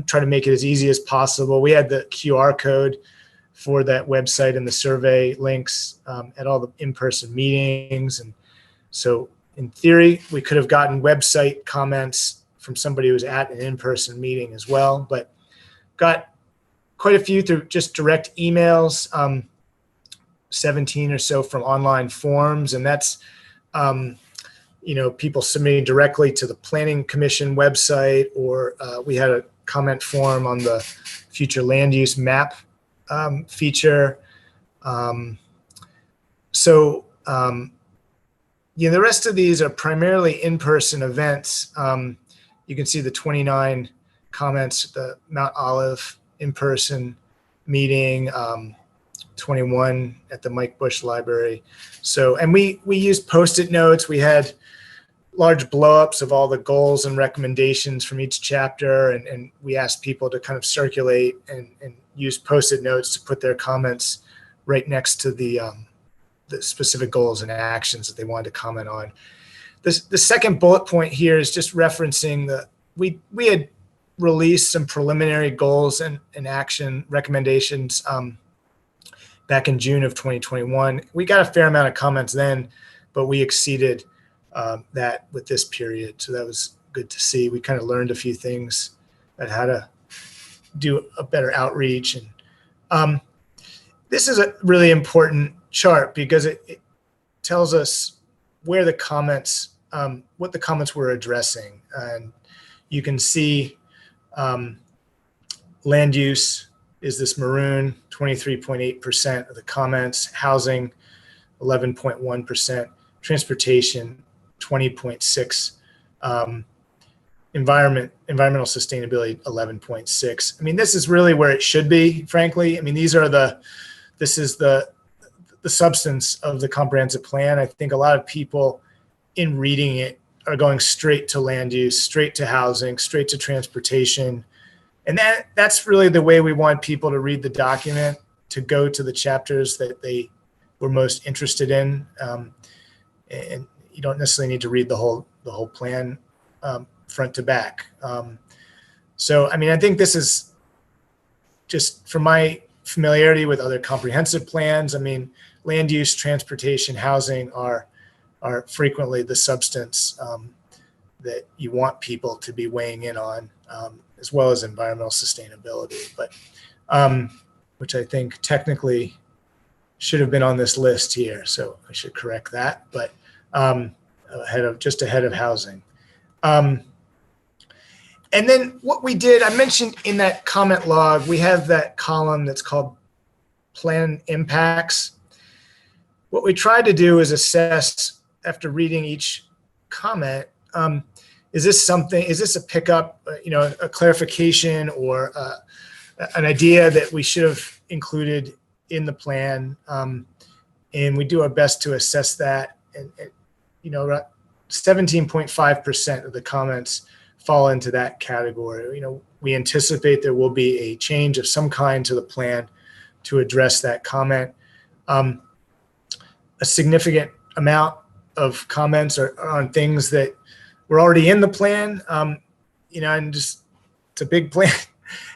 Try to make it as easy as possible. We had the QR code for that website and the survey links at all the in-person meetings. And so in theory, we could have gotten website comments from somebody who was at an in-person meeting as well, but got quite a few through just direct emails, 17 or so from online forums. And that's, people submitting directly to the Planning Commission website, or we had a comment form on the future land use map feature. The rest of these are primarily in-person events. You can see the 29 comments at the Mount Olive in-person meeting, 21 at the Mike Bush Library. So, and we used Post-it notes. We had large blow-ups of all the goals and recommendations from each chapter, and we asked people to kind of circulate and use Post-it notes to put their comments right next to the specific goals and actions that they wanted to comment on. The second bullet point here is just referencing we had released some preliminary goals and action recommendations back in June of 2021. We got a fair amount of comments then, but we exceeded that with this period. So that was good to see. We kind of learned a few things about how to do a better outreach. And this is a really important chart because it tells us where the comments, what the comments were addressing. And you can see land use is this maroon, 23.8% of the comments, housing, 11.1%, transportation, 20.6%, environmental sustainability, 11.6%. I mean, this is really where it should be, frankly. I mean, this is the substance of the comprehensive plan. I think a lot of people in reading it are going straight to land use, straight to housing, straight to transportation. And that's really the way we want people to read the document, to go to the chapters that they were most interested in. And you don't necessarily need to read the whole plan front to back. So, I mean, I think this is just from my familiarity with other comprehensive plans. I mean, land use, transportation, housing are frequently the substance that you want people to be weighing in on, as well as environmental sustainability. But which I think technically should have been on this list here, so I should correct that. But ahead of housing. And then what we did, I mentioned in that comment log, we have that column that's called plan impacts. What we tried to do is assess, after reading each comment, is this a pickup, a clarification, or an idea that we should have included in the plan? And we do our best to assess that. And 17.5% of the comments fall into that category. We anticipate there will be a change of some kind to the plan to address that comment. A significant amount of comments are on things that were already in the plan. And just, it's a big plan.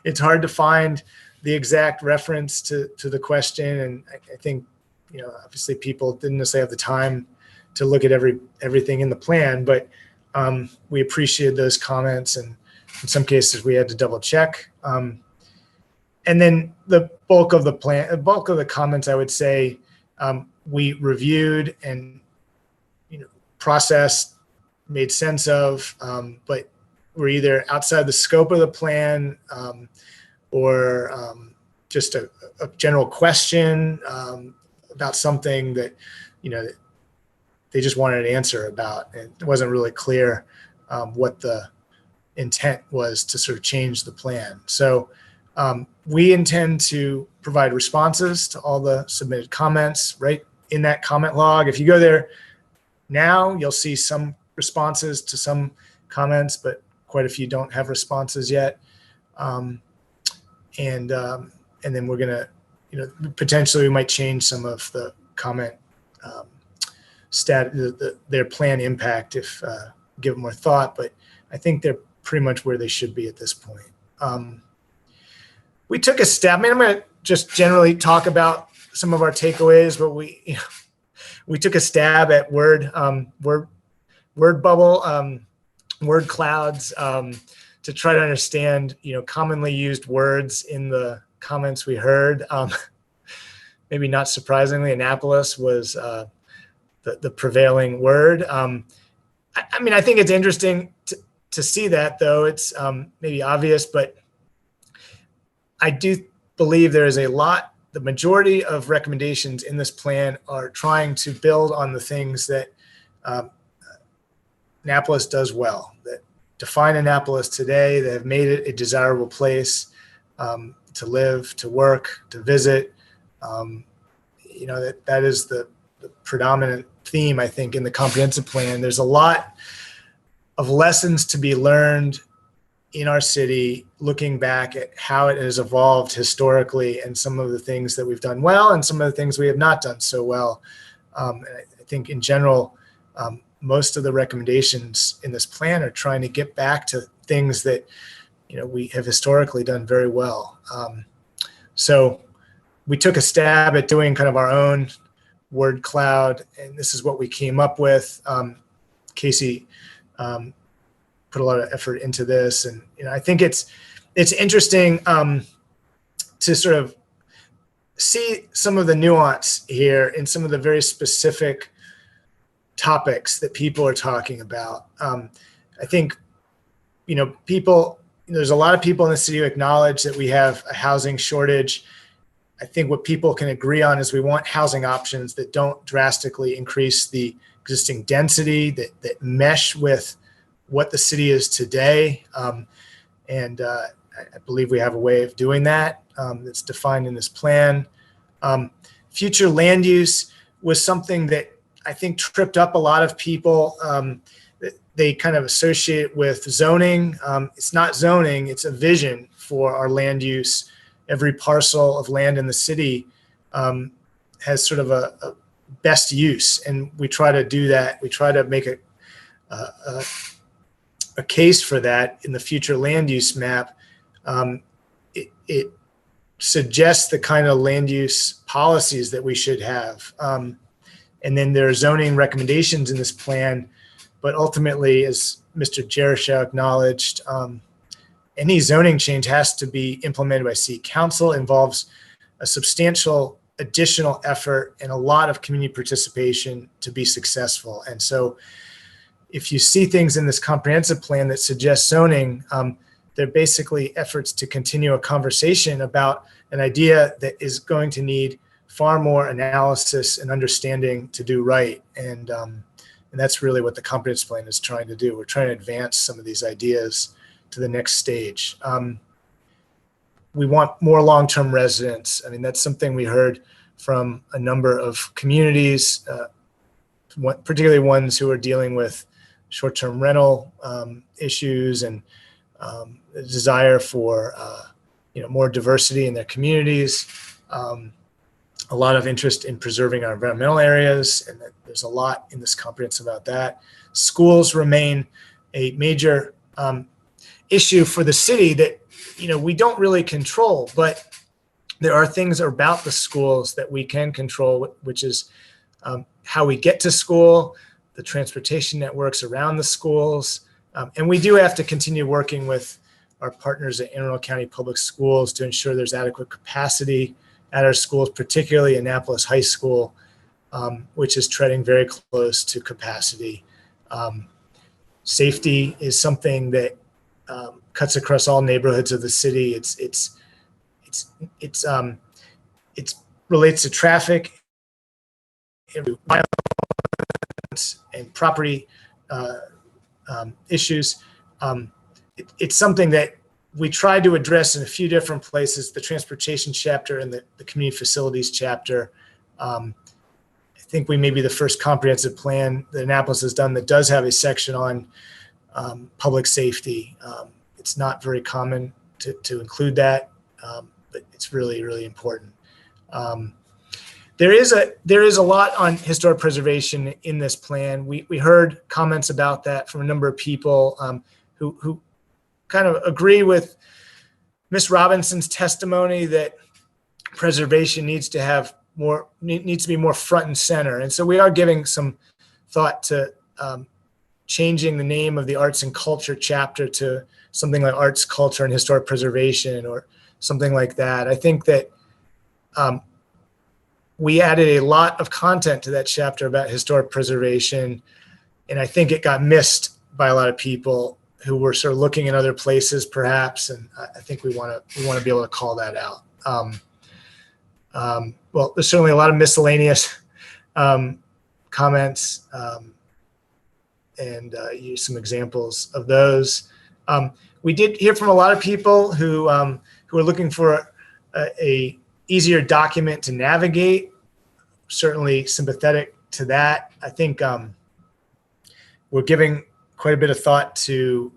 It's hard to find the exact reference to the question. And I think, obviously people didn't necessarily have the time to look at everything in the plan, but we appreciated those comments, and in some cases we had to double check. And then the bulk of the comments, I would say, we reviewed and processed, made sense of, but were either outside the scope of the plan, or just a general question about something that they just wanted an answer about. And it wasn't really clear what the intent was to sort of change the plan. So we intend to provide responses to all the submitted comments right in that comment log. If you go there now, you'll see some responses to some comments, but quite a few don't have responses yet. And then we're gonna, potentially we might change some of the comment their plan impact if give it more thought, but I think they're pretty much where they should be at this point. We took a stab. I mean, I'm going to just generally talk about some of our takeaways, but we took a stab at word bubble, word clouds, to try to understand, commonly used words in the comments we heard. Maybe not surprisingly, Annapolis was the prevailing word. I mean, I think it's interesting to see that, though. It's maybe obvious, but I do believe there is the majority of recommendations in this plan are trying to build on the things that Annapolis does well, that define Annapolis today, that have made it a desirable place to live, to work, to visit. That is the predominant theme, I think, in the comprehensive plan. There's a lot of lessons to be learned in our city, looking back at how it has evolved historically, and some of the things that we've done well and some of the things we have not done so well. And I think in general, most of the recommendations in this plan are trying to get back to things that we have historically done very well. So we took a stab at doing kind of our own word cloud, and this is what we came up with. Casey put a lot of effort into this, and I think it's interesting to sort of see some of the nuance here in some of the very specific topics that people are talking about. I think there's a lot of people in the city who acknowledge that we have a housing shortage. I think what people can agree on is we want housing options that don't drastically increase the existing density, that mesh with what the city is today. And I believe we have a way of doing that that's defined in this plan. Future land use was something that I think tripped up a lot of people. They kind of associate it with zoning. It's not zoning, it's a vision for our land use. Every parcel of land in the city has sort of a best use, and we try to do that. We try to make a case for that in the future land use map. It suggests the kind of land use policies that we should have. And then there are zoning recommendations in this plan, but ultimately, as Mr. Jerichow acknowledged, any zoning change has to be implemented by City Council, involves a substantial additional effort and a lot of community participation to be successful. And so if you see things in this comprehensive plan that suggest zoning, they're basically efforts to continue a conversation about an idea that is going to need far more analysis and understanding to do right. And that's really what the comprehensive plan is trying to do. We're trying to advance some of these ideas to the next stage. We want more long-term residents. I mean, that's something we heard from a number of communities, particularly ones who are dealing with short-term rental issues and a desire for more diversity in their communities. A lot of interest in preserving our environmental areas, and there's a lot in this comprehensive about that. Schools remain a major issue for the city that we don't really control, but there are things about the schools that we can control, which is how we get to school, the transportation networks around the schools, and we do have to continue working with our partners at Anne Arundel County Public Schools to ensure there's adequate capacity at our schools, particularly Annapolis High School, which is treading very close to capacity. Safety is something that cuts across all neighborhoods of the city. It relates to traffic, violence, and property issues. It's something that we tried to address in a few different places, the transportation chapter and the community facilities chapter. I think we may be the first comprehensive plan that Annapolis has done that does have a section on public safety. It's not very common to include that, but it's really, really important. There is a lot on historic preservation in this plan. We heard comments about that from a number of people who kind of agree with Ms. Robinson's testimony that preservation needs to be more front and center. And so we are giving some thought to changing the name of the arts and culture chapter to something like arts, culture, and historic preservation, or something like that. I think that we added a lot of content to that chapter about historic preservation, and I think it got missed by a lot of people who were sort of looking in other places, perhaps. And I think we want to be able to call that out. Well, there's certainly a lot of miscellaneous comments, and use some examples of those. We did hear from a lot of people who are looking for a easier document to navigate. Certainly sympathetic to that. I think we're giving quite a bit of thought to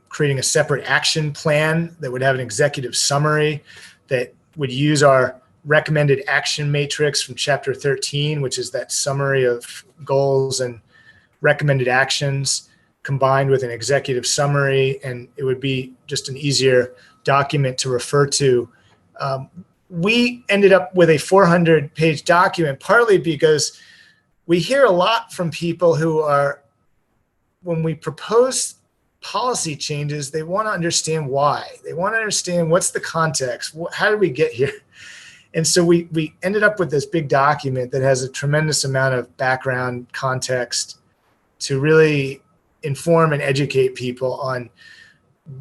creating a separate action plan that would have an executive summary that would use our recommended action matrix from chapter 13, which is that summary of goals and recommended actions combined with an executive summary, and it would be just an easier document to refer to. We ended up with a 400-page document, partly because we hear a lot from people who are, when we propose policy changes, they want to understand why. They want to understand what's the context, how did we get here? And so we ended up with this big document that has a tremendous amount of background context to really inform and educate people on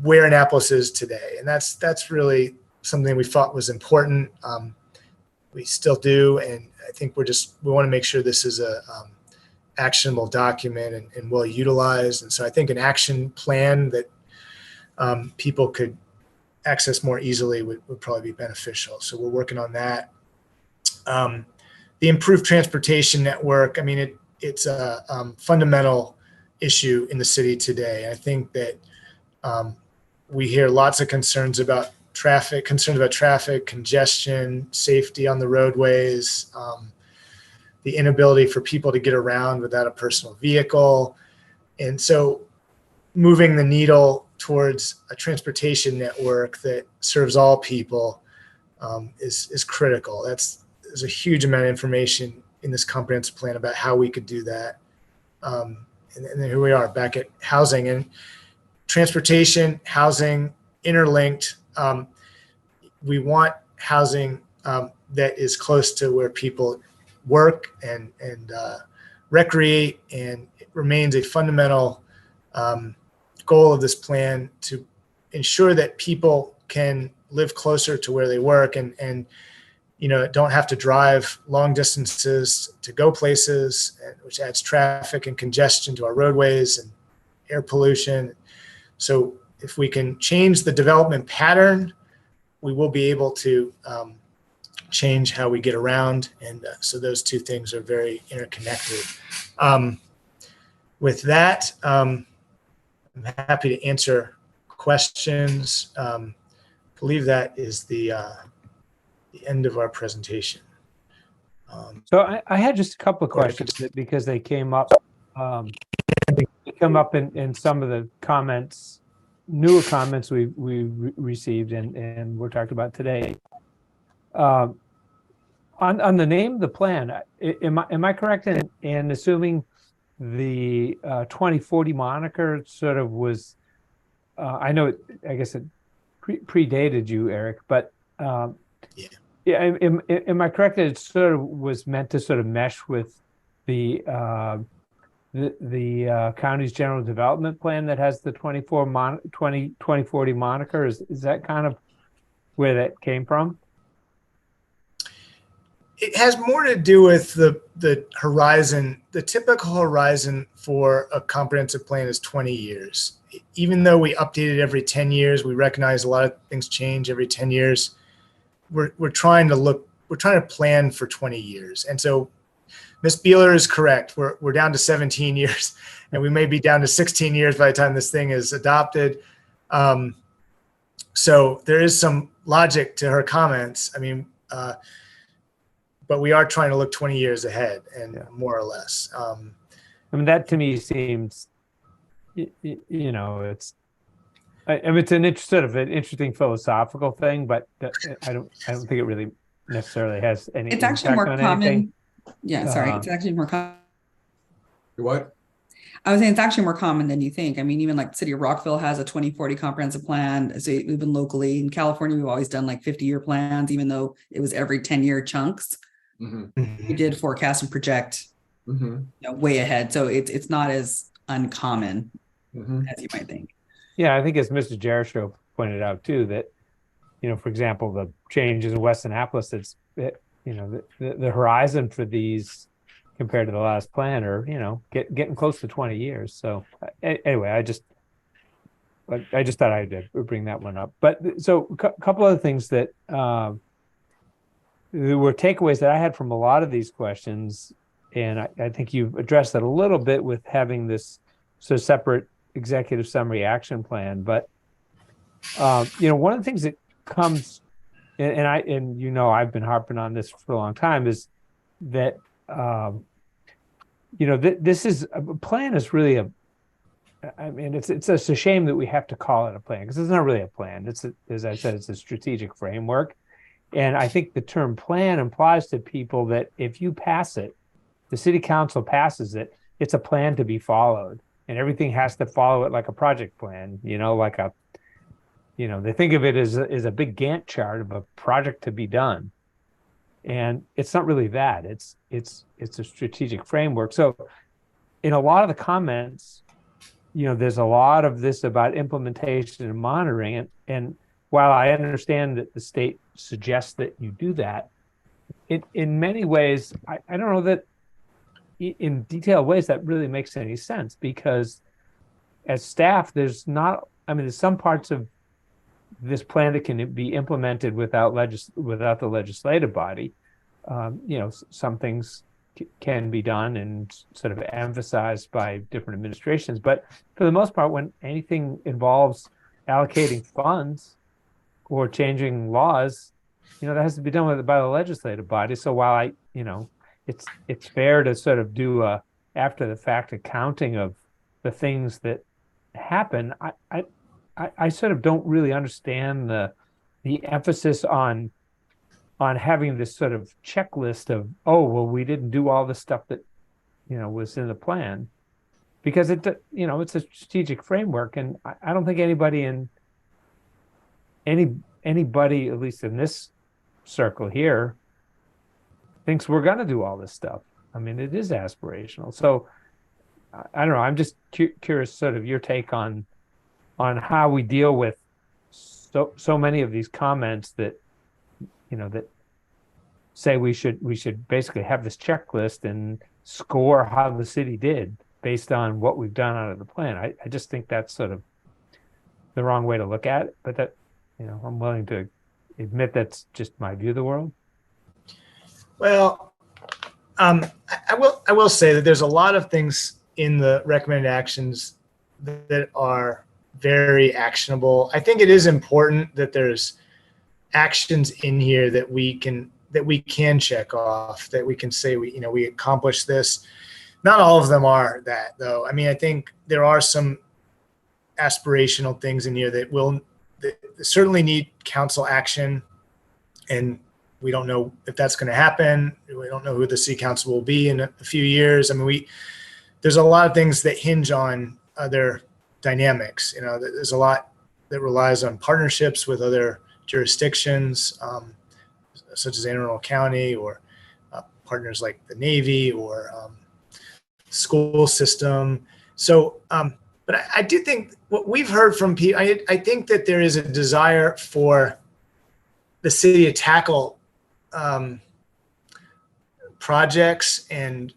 where Annapolis is today. And that's really something we thought was important. We still do, and I think we want to make sure this is a actionable document and well utilized. And so I think an action plan that people could access more easily would probably be beneficial. So we're working on that. The improved transportation network, I mean, it's a fundamental issue in the city today. I think that we hear lots of concerns about traffic, congestion, safety on the roadways, the inability for people to get around without a personal vehicle. And so moving the needle towards a transportation network that serves all people is critical. There's a huge amount of information in this comprehensive plan about how we could do that. And then here we are back at housing and transportation, housing, interlinked. We want housing that is close to where people work and recreate, and it remains a fundamental goal of this plan to ensure that people can live closer to where they work and don't have to drive long distances to go places, which adds traffic and congestion to our roadways and air pollution. So if we can change the development pattern, we will be able to change how we get around. And so those two things are very interconnected. With that, I'm happy to answer questions. I believe that is the end of our presentation. So I had just a couple of questions because they came up. They come up in some of the comments, newer comments we received and we're talking about today. On the name of the plan, am I correct in assuming the 2040 moniker sort of was? I know I guess it predated you, Eric, but yeah. Am I correct that it sort of was meant to sort of mesh with the county's general development plan that has the 2040 moniker? Is that kind of where that came from? It has more to do with the horizon. The typical horizon for a comprehensive plan is 20 years. Even though we update it every 10 years, we recognize a lot of things change every 10 years. We're trying to plan for 20 years. And so Ms. Beeler is correct. We're down to 17 years and we may be down to 16 years by the time this thing is adopted. So there is some logic to her comments. I mean, but we are trying to look 20 years ahead and more or less. I mean, that to me seems, it's, I mean, it's an interesting philosophical thing, but I don't think it really necessarily has any. It's actually more common. Anything. Yeah, sorry. It's actually more common. What? I was saying it's actually more common than you think. I mean, even like the city of Rockville has a 2040 comprehensive plan. So even locally in California, we've always done like 50-year plans, even though it was every 10-year chunks. Mm-hmm. We did forecast and project way ahead. So it's not as uncommon as you might think. Yeah, I think as Mr. Jericho pointed out too, that, for example, the changes in West Annapolis, the horizon for these compared to the last plan are, getting close to 20 years. So anyway, I just thought I'd bring that one up. But so a couple other things that there were takeaways that I had from a lot of these questions, and I think you've addressed that a little bit with having this sort of separate executive summary action plan. But one of the things that comes, and I've been harping on this for a long time, is that this is a plan is really it's a shame that we have to call it a plan, because it's not really a plan. It's as I said, it's a strategic framework. And I think the term plan implies to people that if you pass it, the city council passes it, it's a plan to be followed. And everything has to follow it like a project plan, they think of it as a big Gantt chart of a project to be done. And it's not really that. It's a strategic framework. So in a lot of the comments, there's a lot of this about implementation and monitoring. And while I understand that the state suggests that you do that, in many ways, I don't know that in detailed ways that really makes any sense, because as staff, there's some parts of this plan that can be implemented without the legislative body. Some things can be done and sort of emphasized by different administrations, but for the most part, when anything involves allocating funds or changing laws, that has to be done by the legislative body. So while it's fair to sort of do a after the fact accounting of the things that happen, I sort of don't really understand the emphasis on having this sort of checklist of, oh, well, we didn't do all the stuff that, was in the plan. Because it's a strategic framework, and I don't think anybody, at least in this circle here, thinks we're going to do all this stuff. I mean, it is aspirational. So I don't know. I'm just curious, sort of your take on how we deal with so many of these comments that that say we should basically have this checklist and score how the city did based on what we've done out of the plan. I just think that's sort of the wrong way to look at it, but that, I'm willing to admit that's just my view of the world. Well, I will say that there's a lot of things in the recommended actions that are very actionable. I think it is important that there's actions in here that we can check off, that we can say we accomplished this. Not all of them are that, though. I mean, I think there are some aspirational things in here that certainly need council action, and we don't know if that's going to happen. We don't know who the city council will be in a few years. I mean, there's a lot of things that hinge on other dynamics. There's a lot that relies on partnerships with other jurisdictions, such as Anne Arundel County, or partners like the Navy, or school system. So, but I do think what we've heard from people, I think that there is a desire for the city to tackle projects and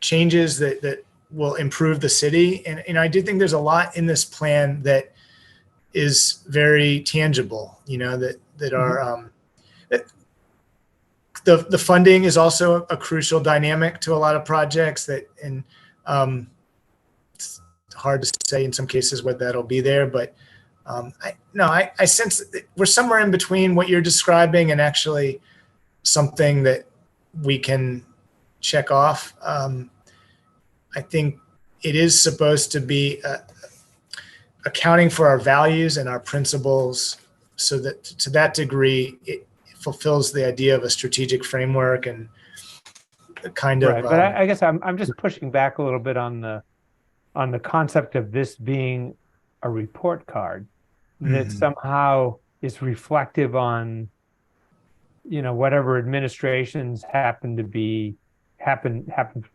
changes that will improve the city. And I do think there's a lot in this plan that is very tangible, that are, the funding is also a crucial dynamic to a lot of projects it's hard to say in some cases whether that'll be there, but I sense that we're somewhere in between what you're describing and actually something that we can check off. I think it is supposed to be accounting for our values and our principles, so that to that degree, it fulfills the idea of a strategic framework and the kind of. Right, but I guess I'm just pushing back a little bit on the concept of this being a report card that somehow is reflective on, whatever administrations happen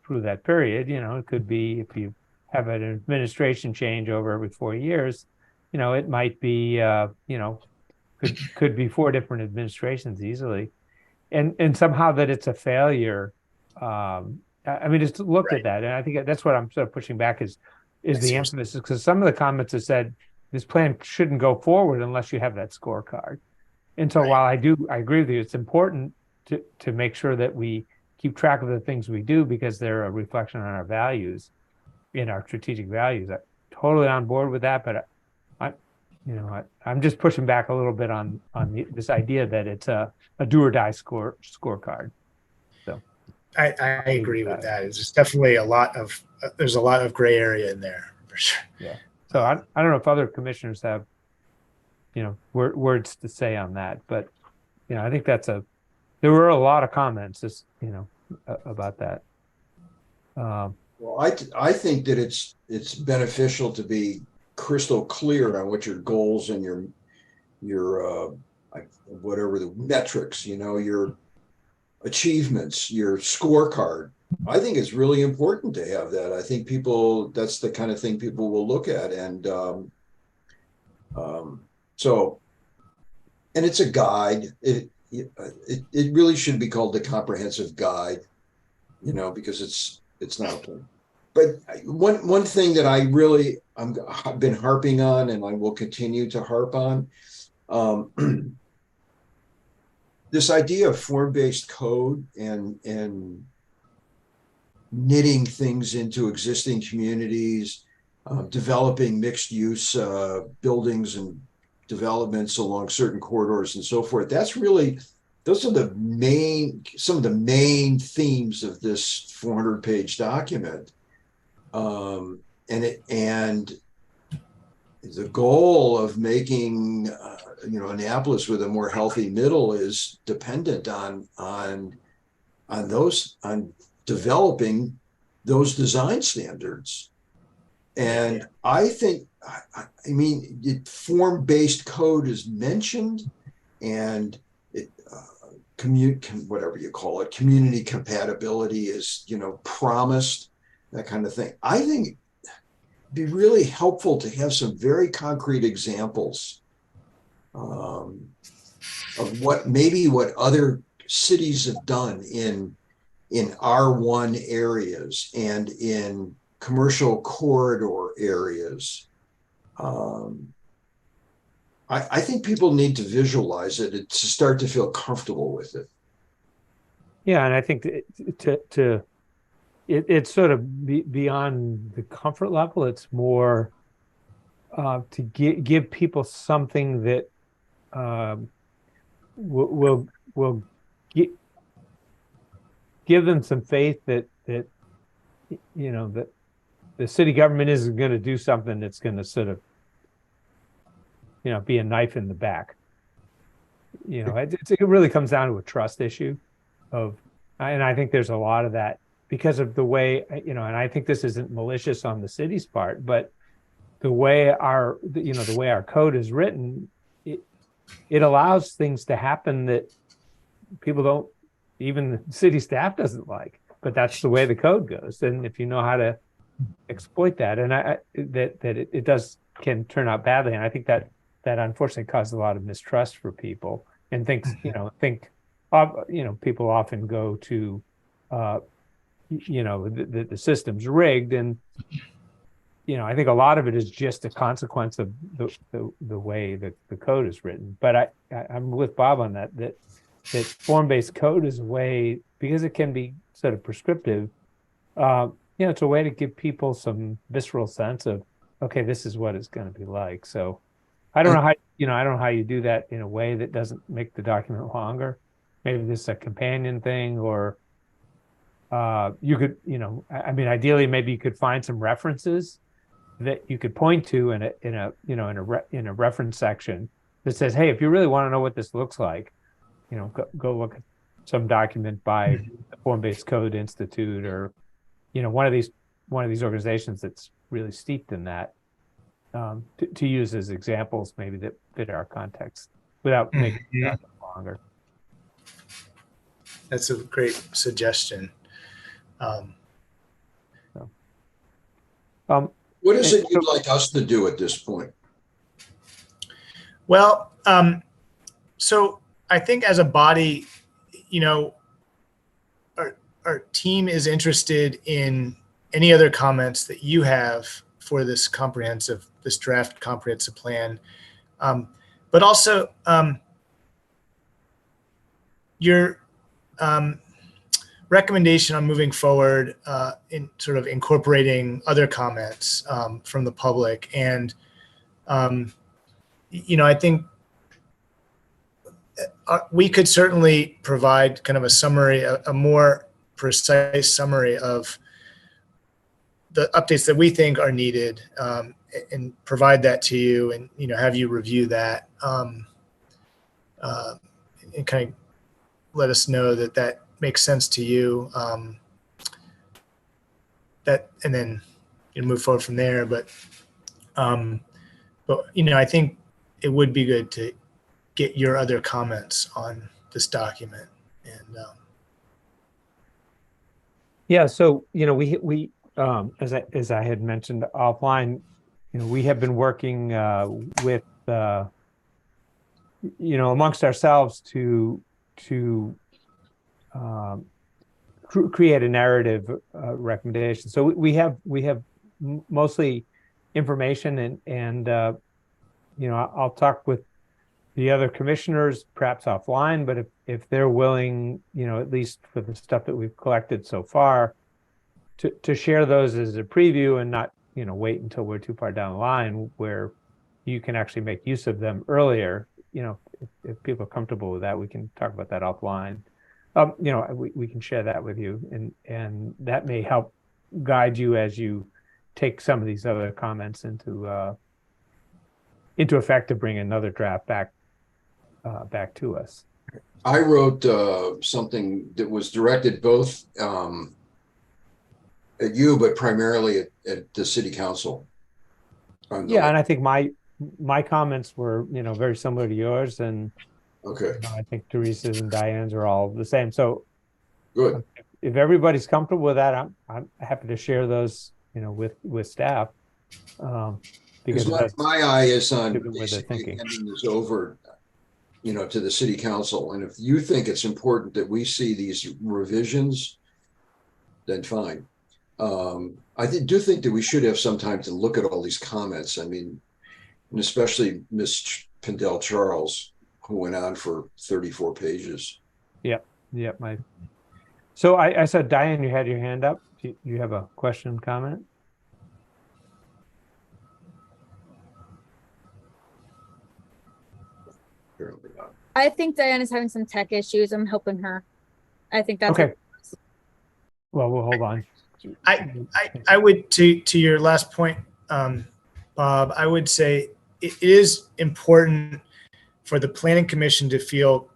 through that period. It could be, if you have an administration change over every 4 years, it might be, could be 4 different administrations easily, and somehow that it's a failure. I mean, just look at that, and I think that's what I'm sort of pushing back is the emphasis, because some of the comments have said this plan shouldn't go forward unless you have that scorecard. And so while I agree with you, it's important to make sure that we keep track of the things we do, because they're a reflection on our values, in our strategic values. I'm totally on board with that, but I'm just pushing back a little bit on this idea that it's a do or die scorecard. So I agree with that. It's just definitely there's a lot of gray area in there for sure. Yeah. So I don't know if other commissioners have, words to say on that, but I think there were a lot of comments about that. Well, I think that it's beneficial to be crystal clear on what your goals and your whatever the metrics, your achievements, your scorecard. I think it's really important to have that. I think that's the kind of thing people will look at. And and it's a guide. It really should be called the comprehensive guide, because it's not. But one thing that I've been harping on, and I will continue to harp on, this idea of form-based code and knitting things into existing communities, developing mixed-use buildings and developments along certain corridors and so forth. Those are some of the main themes of this 400-page document. And the goal of making, Annapolis with a more healthy middle is dependent on developing those design standards. And I think, form-based code is mentioned, and whatever you call it, community compatibility is, promised, that kind of thing. I think it'd be really helpful to have some very concrete examples of what other cities have done in R1 areas and in commercial corridor areas. I think people need to visualize it to start to feel comfortable with it. Yeah, and I think it's sort of beyond the comfort level. It's more to give people something that will give them some faith that that the city government isn't going to do something that's going to sort of be a knife in the back. It really comes down to a trust issue and I think there's a lot of that because of the way, and I think this isn't malicious on the city's part, but the way our code is written, it allows things to happen that people don't, even the city staff doesn't like, but that's the way the code goes. And if you know how to exploit that, and it can turn out badly. And I think that unfortunately caused a lot of mistrust for people and people often go to, the system's rigged. And, I think a lot of it is just a consequence of the way that the code is written. But I'm with Bob on that form-based code is a way, because it can be sort of prescriptive, it's a way to give people some visceral sense of, okay, this is what it's going to be like. So I don't know how you do that in a way that doesn't make the document longer. Maybe this is a companion thing, or you could, ideally, maybe you could find some references that you could point to in a reference section that says, hey, if you really want to know what this looks like, go look at some document by the Form-Based Code Institute, or one of these organizations that's really steeped in that, to use as examples maybe that fit our context without making it longer. That's a great suggestion. What is it you'd like us to do at this point? Well, so I think as a body, our team is interested in any other comments that you have for this draft comprehensive plan. But also your recommendation on moving forward in sort of incorporating other comments from the public. And, I think we could certainly provide kind of a summary, a more precise summary of the updates that we think are needed, and provide that to you, and have you review that, and kind of let us know that makes sense to you, and then move forward from there. But I think it would be good to get your other comments on this document. And so we as I had mentioned offline, we have been working with amongst ourselves to create a narrative recommendation. So we have mostly information, and I'll talk with the other commissioners perhaps offline, but if they're willing, at least for the stuff that we've collected so far, to share those as a preview and not, wait until we're too far down the line where you can actually make use of them earlier. If people are comfortable with that, we can talk about that offline. We can share that with you, and that may help guide you as you take some of these other comments into effect to bring another draft back to us. I wrote something that was directed both at you, but primarily at the city council. Yeah, and I think my comments were, very similar to yours, and Okay, I think Teresa's and Diane's are all the same. So good. if everybody's comfortable with that, I'm happy to share those, with staff. Because Because my eye is on given where they're basically thinking. handing this over, to the city council. And if you think it's important that we see these revisions, then fine. I do think that we should have some time to look at all these comments. I mean, and especially Ms. Pendel Charles, who went on for 34 pages. Yep. So I said, Diane, you had your hand up. Do you have a question, comment? Apparently not. I think Diana's having some tech issues. I'm helping her. I think that's Okay. Well, we'll hold on. I would, to your last point, Bob, I would say it is important for the planning commission to feel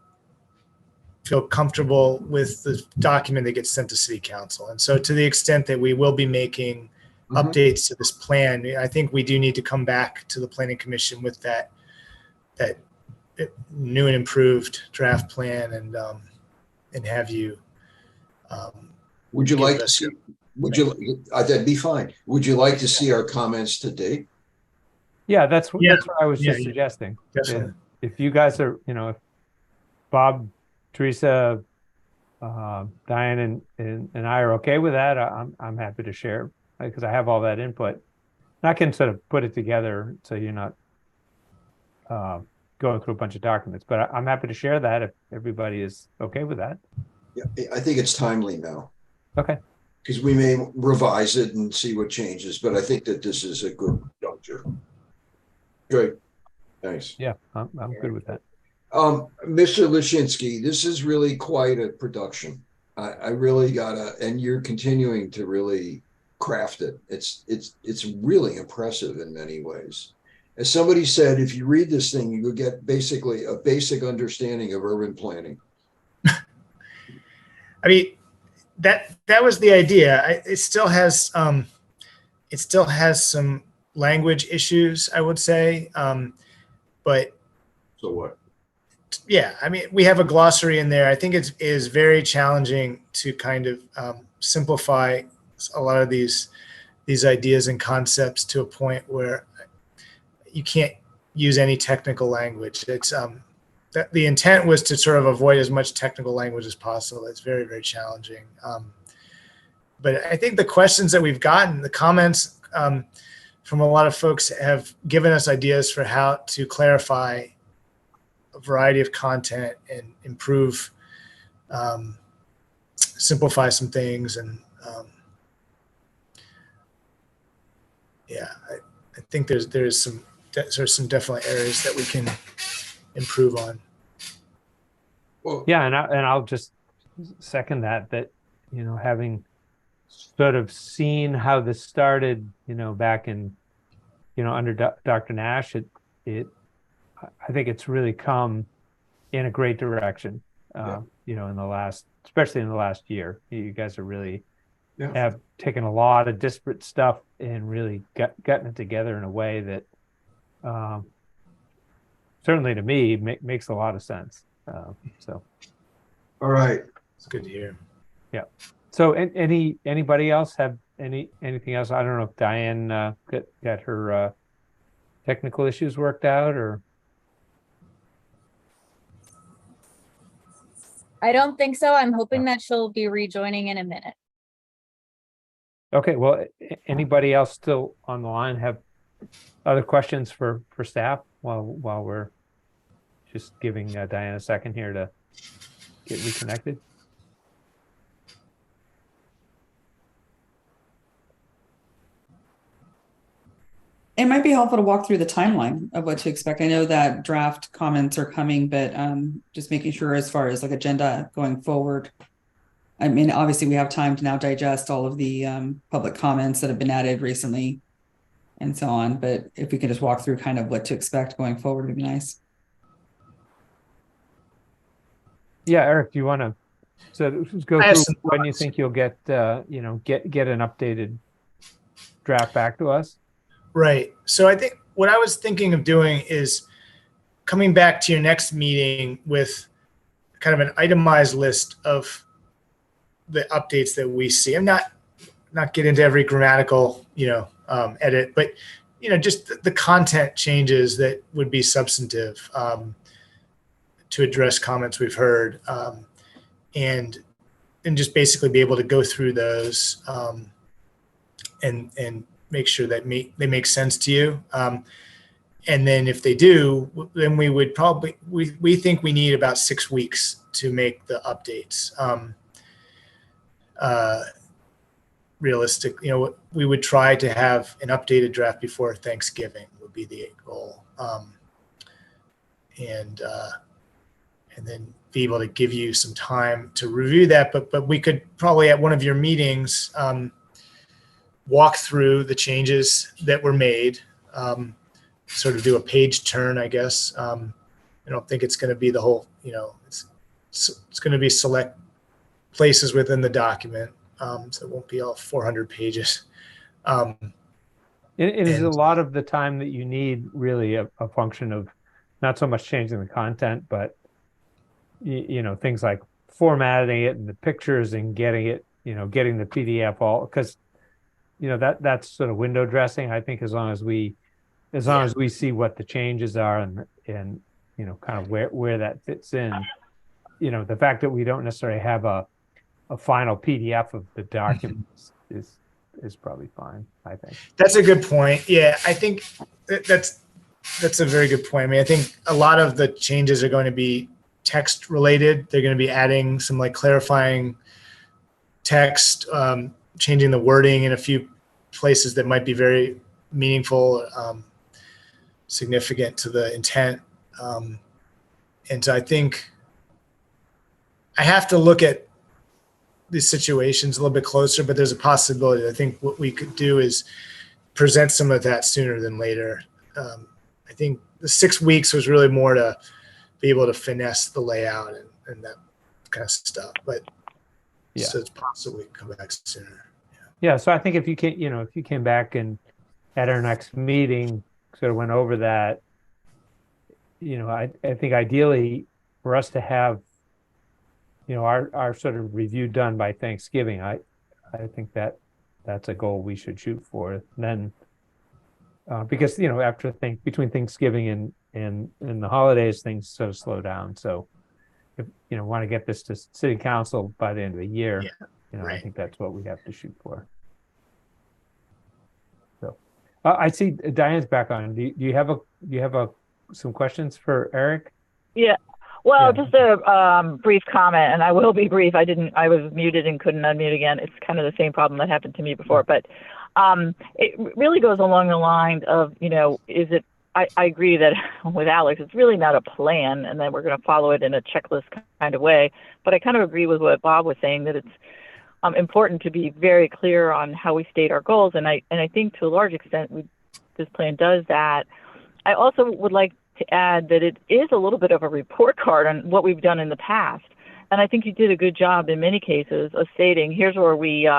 comfortable with the document that gets sent to city council. And so to the extent that we will be making updates to this plan, I think we do need to come back to the planning commission with that new and improved draft plan and have you. Would you give like to us see, your- that'd be fine. Would you like to see our comments to date? Yeah, that's what I was Yeah, just yeah. suggesting. Definitely. If you guys are, if Bob, Teresa, Diane, and I are okay with that, I'm happy to share, because I have all that input. And I can sort of put it together so you're not going through a bunch of documents. But I'm happy to share that if everybody is okay with that. Yeah, I think it's timely now. Okay. Because we may revise it and see what changes, but I think that this is a good juncture. Good. Thanks. Yeah, I'm good with that. Mr. Lashinsky, this is really quite a production. I really gotta, and you're continuing to really craft it. It's really impressive in many ways. As somebody said, if you read this thing, you will get basically a basic understanding of urban planning. I mean, that was the idea. It still has some language issues, I would say, but So what? yeah, I mean, we have a glossary in there. I think it is very challenging to kind of simplify a lot of these ideas and concepts to a point where you can't use any technical language. It's the intent was to sort of avoid as much technical language as possible. It's very, very challenging. But I think the questions that we've gotten, the comments from a lot of folks have given us ideas for how to clarify a variety of content and improve, simplify some things. And I think there's some definitely areas that we can improve on. Well, Yeah, and I'll just second that having sort of seen how this started, back in, under Dr. Nash, I think it's really come in a great direction, especially in the last year. You guys are really have taken a lot of disparate stuff and really gotten it together in a way that certainly to me makes a lot of sense. So. all right. It's good to hear. Yeah. So anybody else have anything else? I don't know if Diane got her technical issues worked out, or. I don't think so. I'm hoping that she'll be rejoining in a minute. Okay, well, anybody else still on the line have other questions for staff while we're just giving Diane a second here to get reconnected? It might be helpful to walk through the timeline of what to expect. I know that draft comments are coming, but just making sure as far as like agenda going forward, I mean, obviously we have time to now digest all of the public comments that have been added recently and so on, but if we could just walk through kind of what to expect going forward would be nice. Yeah, Eric, do you want to, so just go I have through some when you thoughts. think you'll get, get an updated draft back to us? Right. So I think what I was thinking of doing is coming back to your next meeting with kind of an itemized list of the updates that we see. I'm not get into every grammatical, edit, but just the content changes that would be substantive to address comments we've heard, and just basically be able to go through those and make sure that they make sense to you. And then if they do, then we would probably, we think we need about 6 weeks to make the updates. Realistic, we would try to have an updated draft before Thanksgiving would be the goal. And then be able to give you some time to review that, but we could probably at one of your meetings walk through the changes that were made, sort of do a page turn, I guess. I don't think it's going to be the whole, it's going to be select places within the document. So it won't be all 400 pages. It is a lot of the time that you need really a function of not so much changing the content, but things like formatting it and the pictures and getting it, getting the PDF all, because that's sort of window dressing. I think as long as we see what the changes are and kind of where that fits in, the fact that we don't necessarily have a final PDF of the documents is probably fine, I think. That's a good point. Yeah, I think that's a very good point. I mean, I think a lot of the changes are going to be text related. They're going to be adding some like clarifying text, changing the wording in a few places that might be very meaningful, significant to the intent. And so I think I have to look at these situations a little bit closer, but there's a possibility. I think what we could do is present some of that sooner than later. I think the 6 weeks was really more to be able to finesse the layout and that kind of stuff. But yeah, so it's possible we can come back sooner. Yeah. So I think if you can, if you came back and at our next meeting sort of went over that, I think ideally for us to have our sort of review done by Thanksgiving, I think that's a goal we should shoot for. And then, because after between Thanksgiving and the holidays, things sort of slow down. So, if want to get this to City Council by the end of the year, right. I think that's what we have to shoot for. So, I see Diane's back on. Do you have some questions for Eric? Yeah. Well, Yeah. just a brief comment, and I will be brief. I was muted and couldn't unmute again. It's kind of the same problem that happened to me before, but it really goes along the lines of, I agree that with Alex, it's really not a plan and that we're going to follow it in a checklist kind of way. But I kind of agree with what Bob was saying, that it's important to be very clear on how we state our goals. And I think to a large extent, this plan does that. I also would like to add that it is a little bit of a report card on what we've done in the past. And I think you did a good job in many cases of stating, here's where we,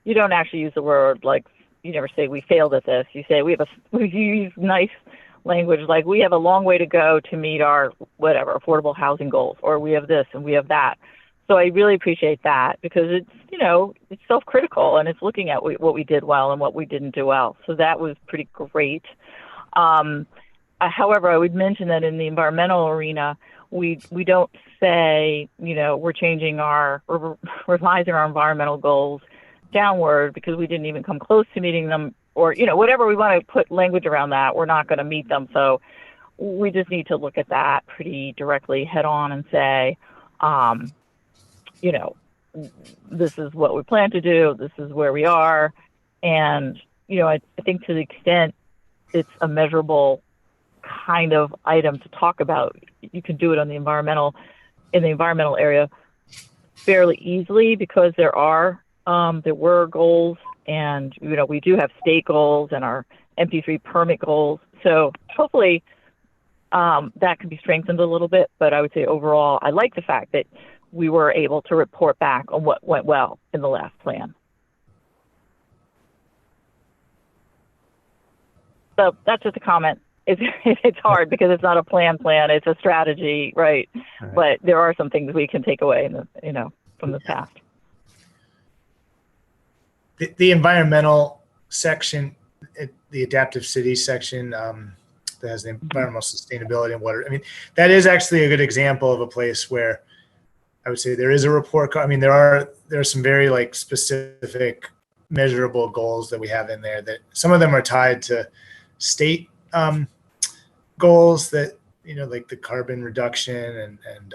you don't actually use the word like, you never say we failed at this. You say we use nice language like we have a long way to go to meet our whatever affordable housing goals, or we have this and we have that. So I really appreciate that, because it's, it's self-critical and it's looking at what we did well and what we didn't do well. So that was pretty great. However, I would mention that in the environmental arena, we don't say, we're changing we're revising our environmental goals downward because we didn't even come close to meeting them, or, whatever we want to put language around that, we're not going to meet them. So we just need to look at that pretty directly head on and say, this is what we plan to do. This is where we are. And, I think to the extent it's a measurable kind of item to talk about, you can do it on in the environmental area fairly easily because there were goals, and we do have state goals and our MP3 permit goals. So hopefully that can be strengthened a little bit. But I would say overall, I like the fact that we were able to report back on what went well in the last plan. So that's just a comment. It's hard because it's not a plan, it's a strategy, right? Right. But there are some things we can take away from the past. The environmental section, the adaptive city section, that has the environmental sustainability and water. I mean, that is actually a good example of a place where I would say there is a report. I mean, there are some very like specific measurable goals that we have in there that some of them are tied to state goals that, like the carbon reduction and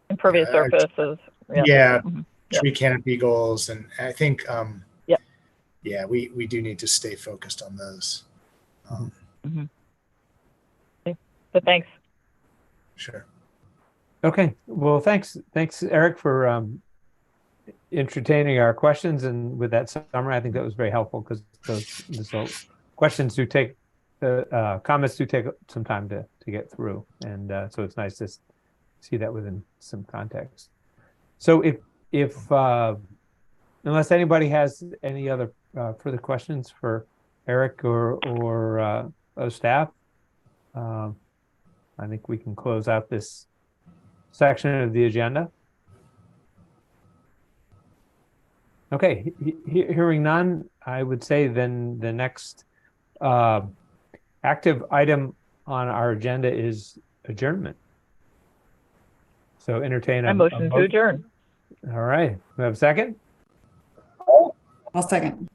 Impervious surfaces. Yeah. Mhm. Tree canopy goals. And I think, Yep. yeah, we do need to stay focused on those. But thanks. Sure. Okay, well, thanks, Eric, for entertaining our questions, and with that summary, I think that was very helpful because those questions do take comments do take some time to get through, and so it's nice to see that within some context. So if unless anybody has any other further questions for Eric or staff, I think we can close out this section of the agenda. Okay, hearing none, I would say then the next active item on our agenda is adjournment. So entertain I motion to adjourn. All right, we have a second? I'll second.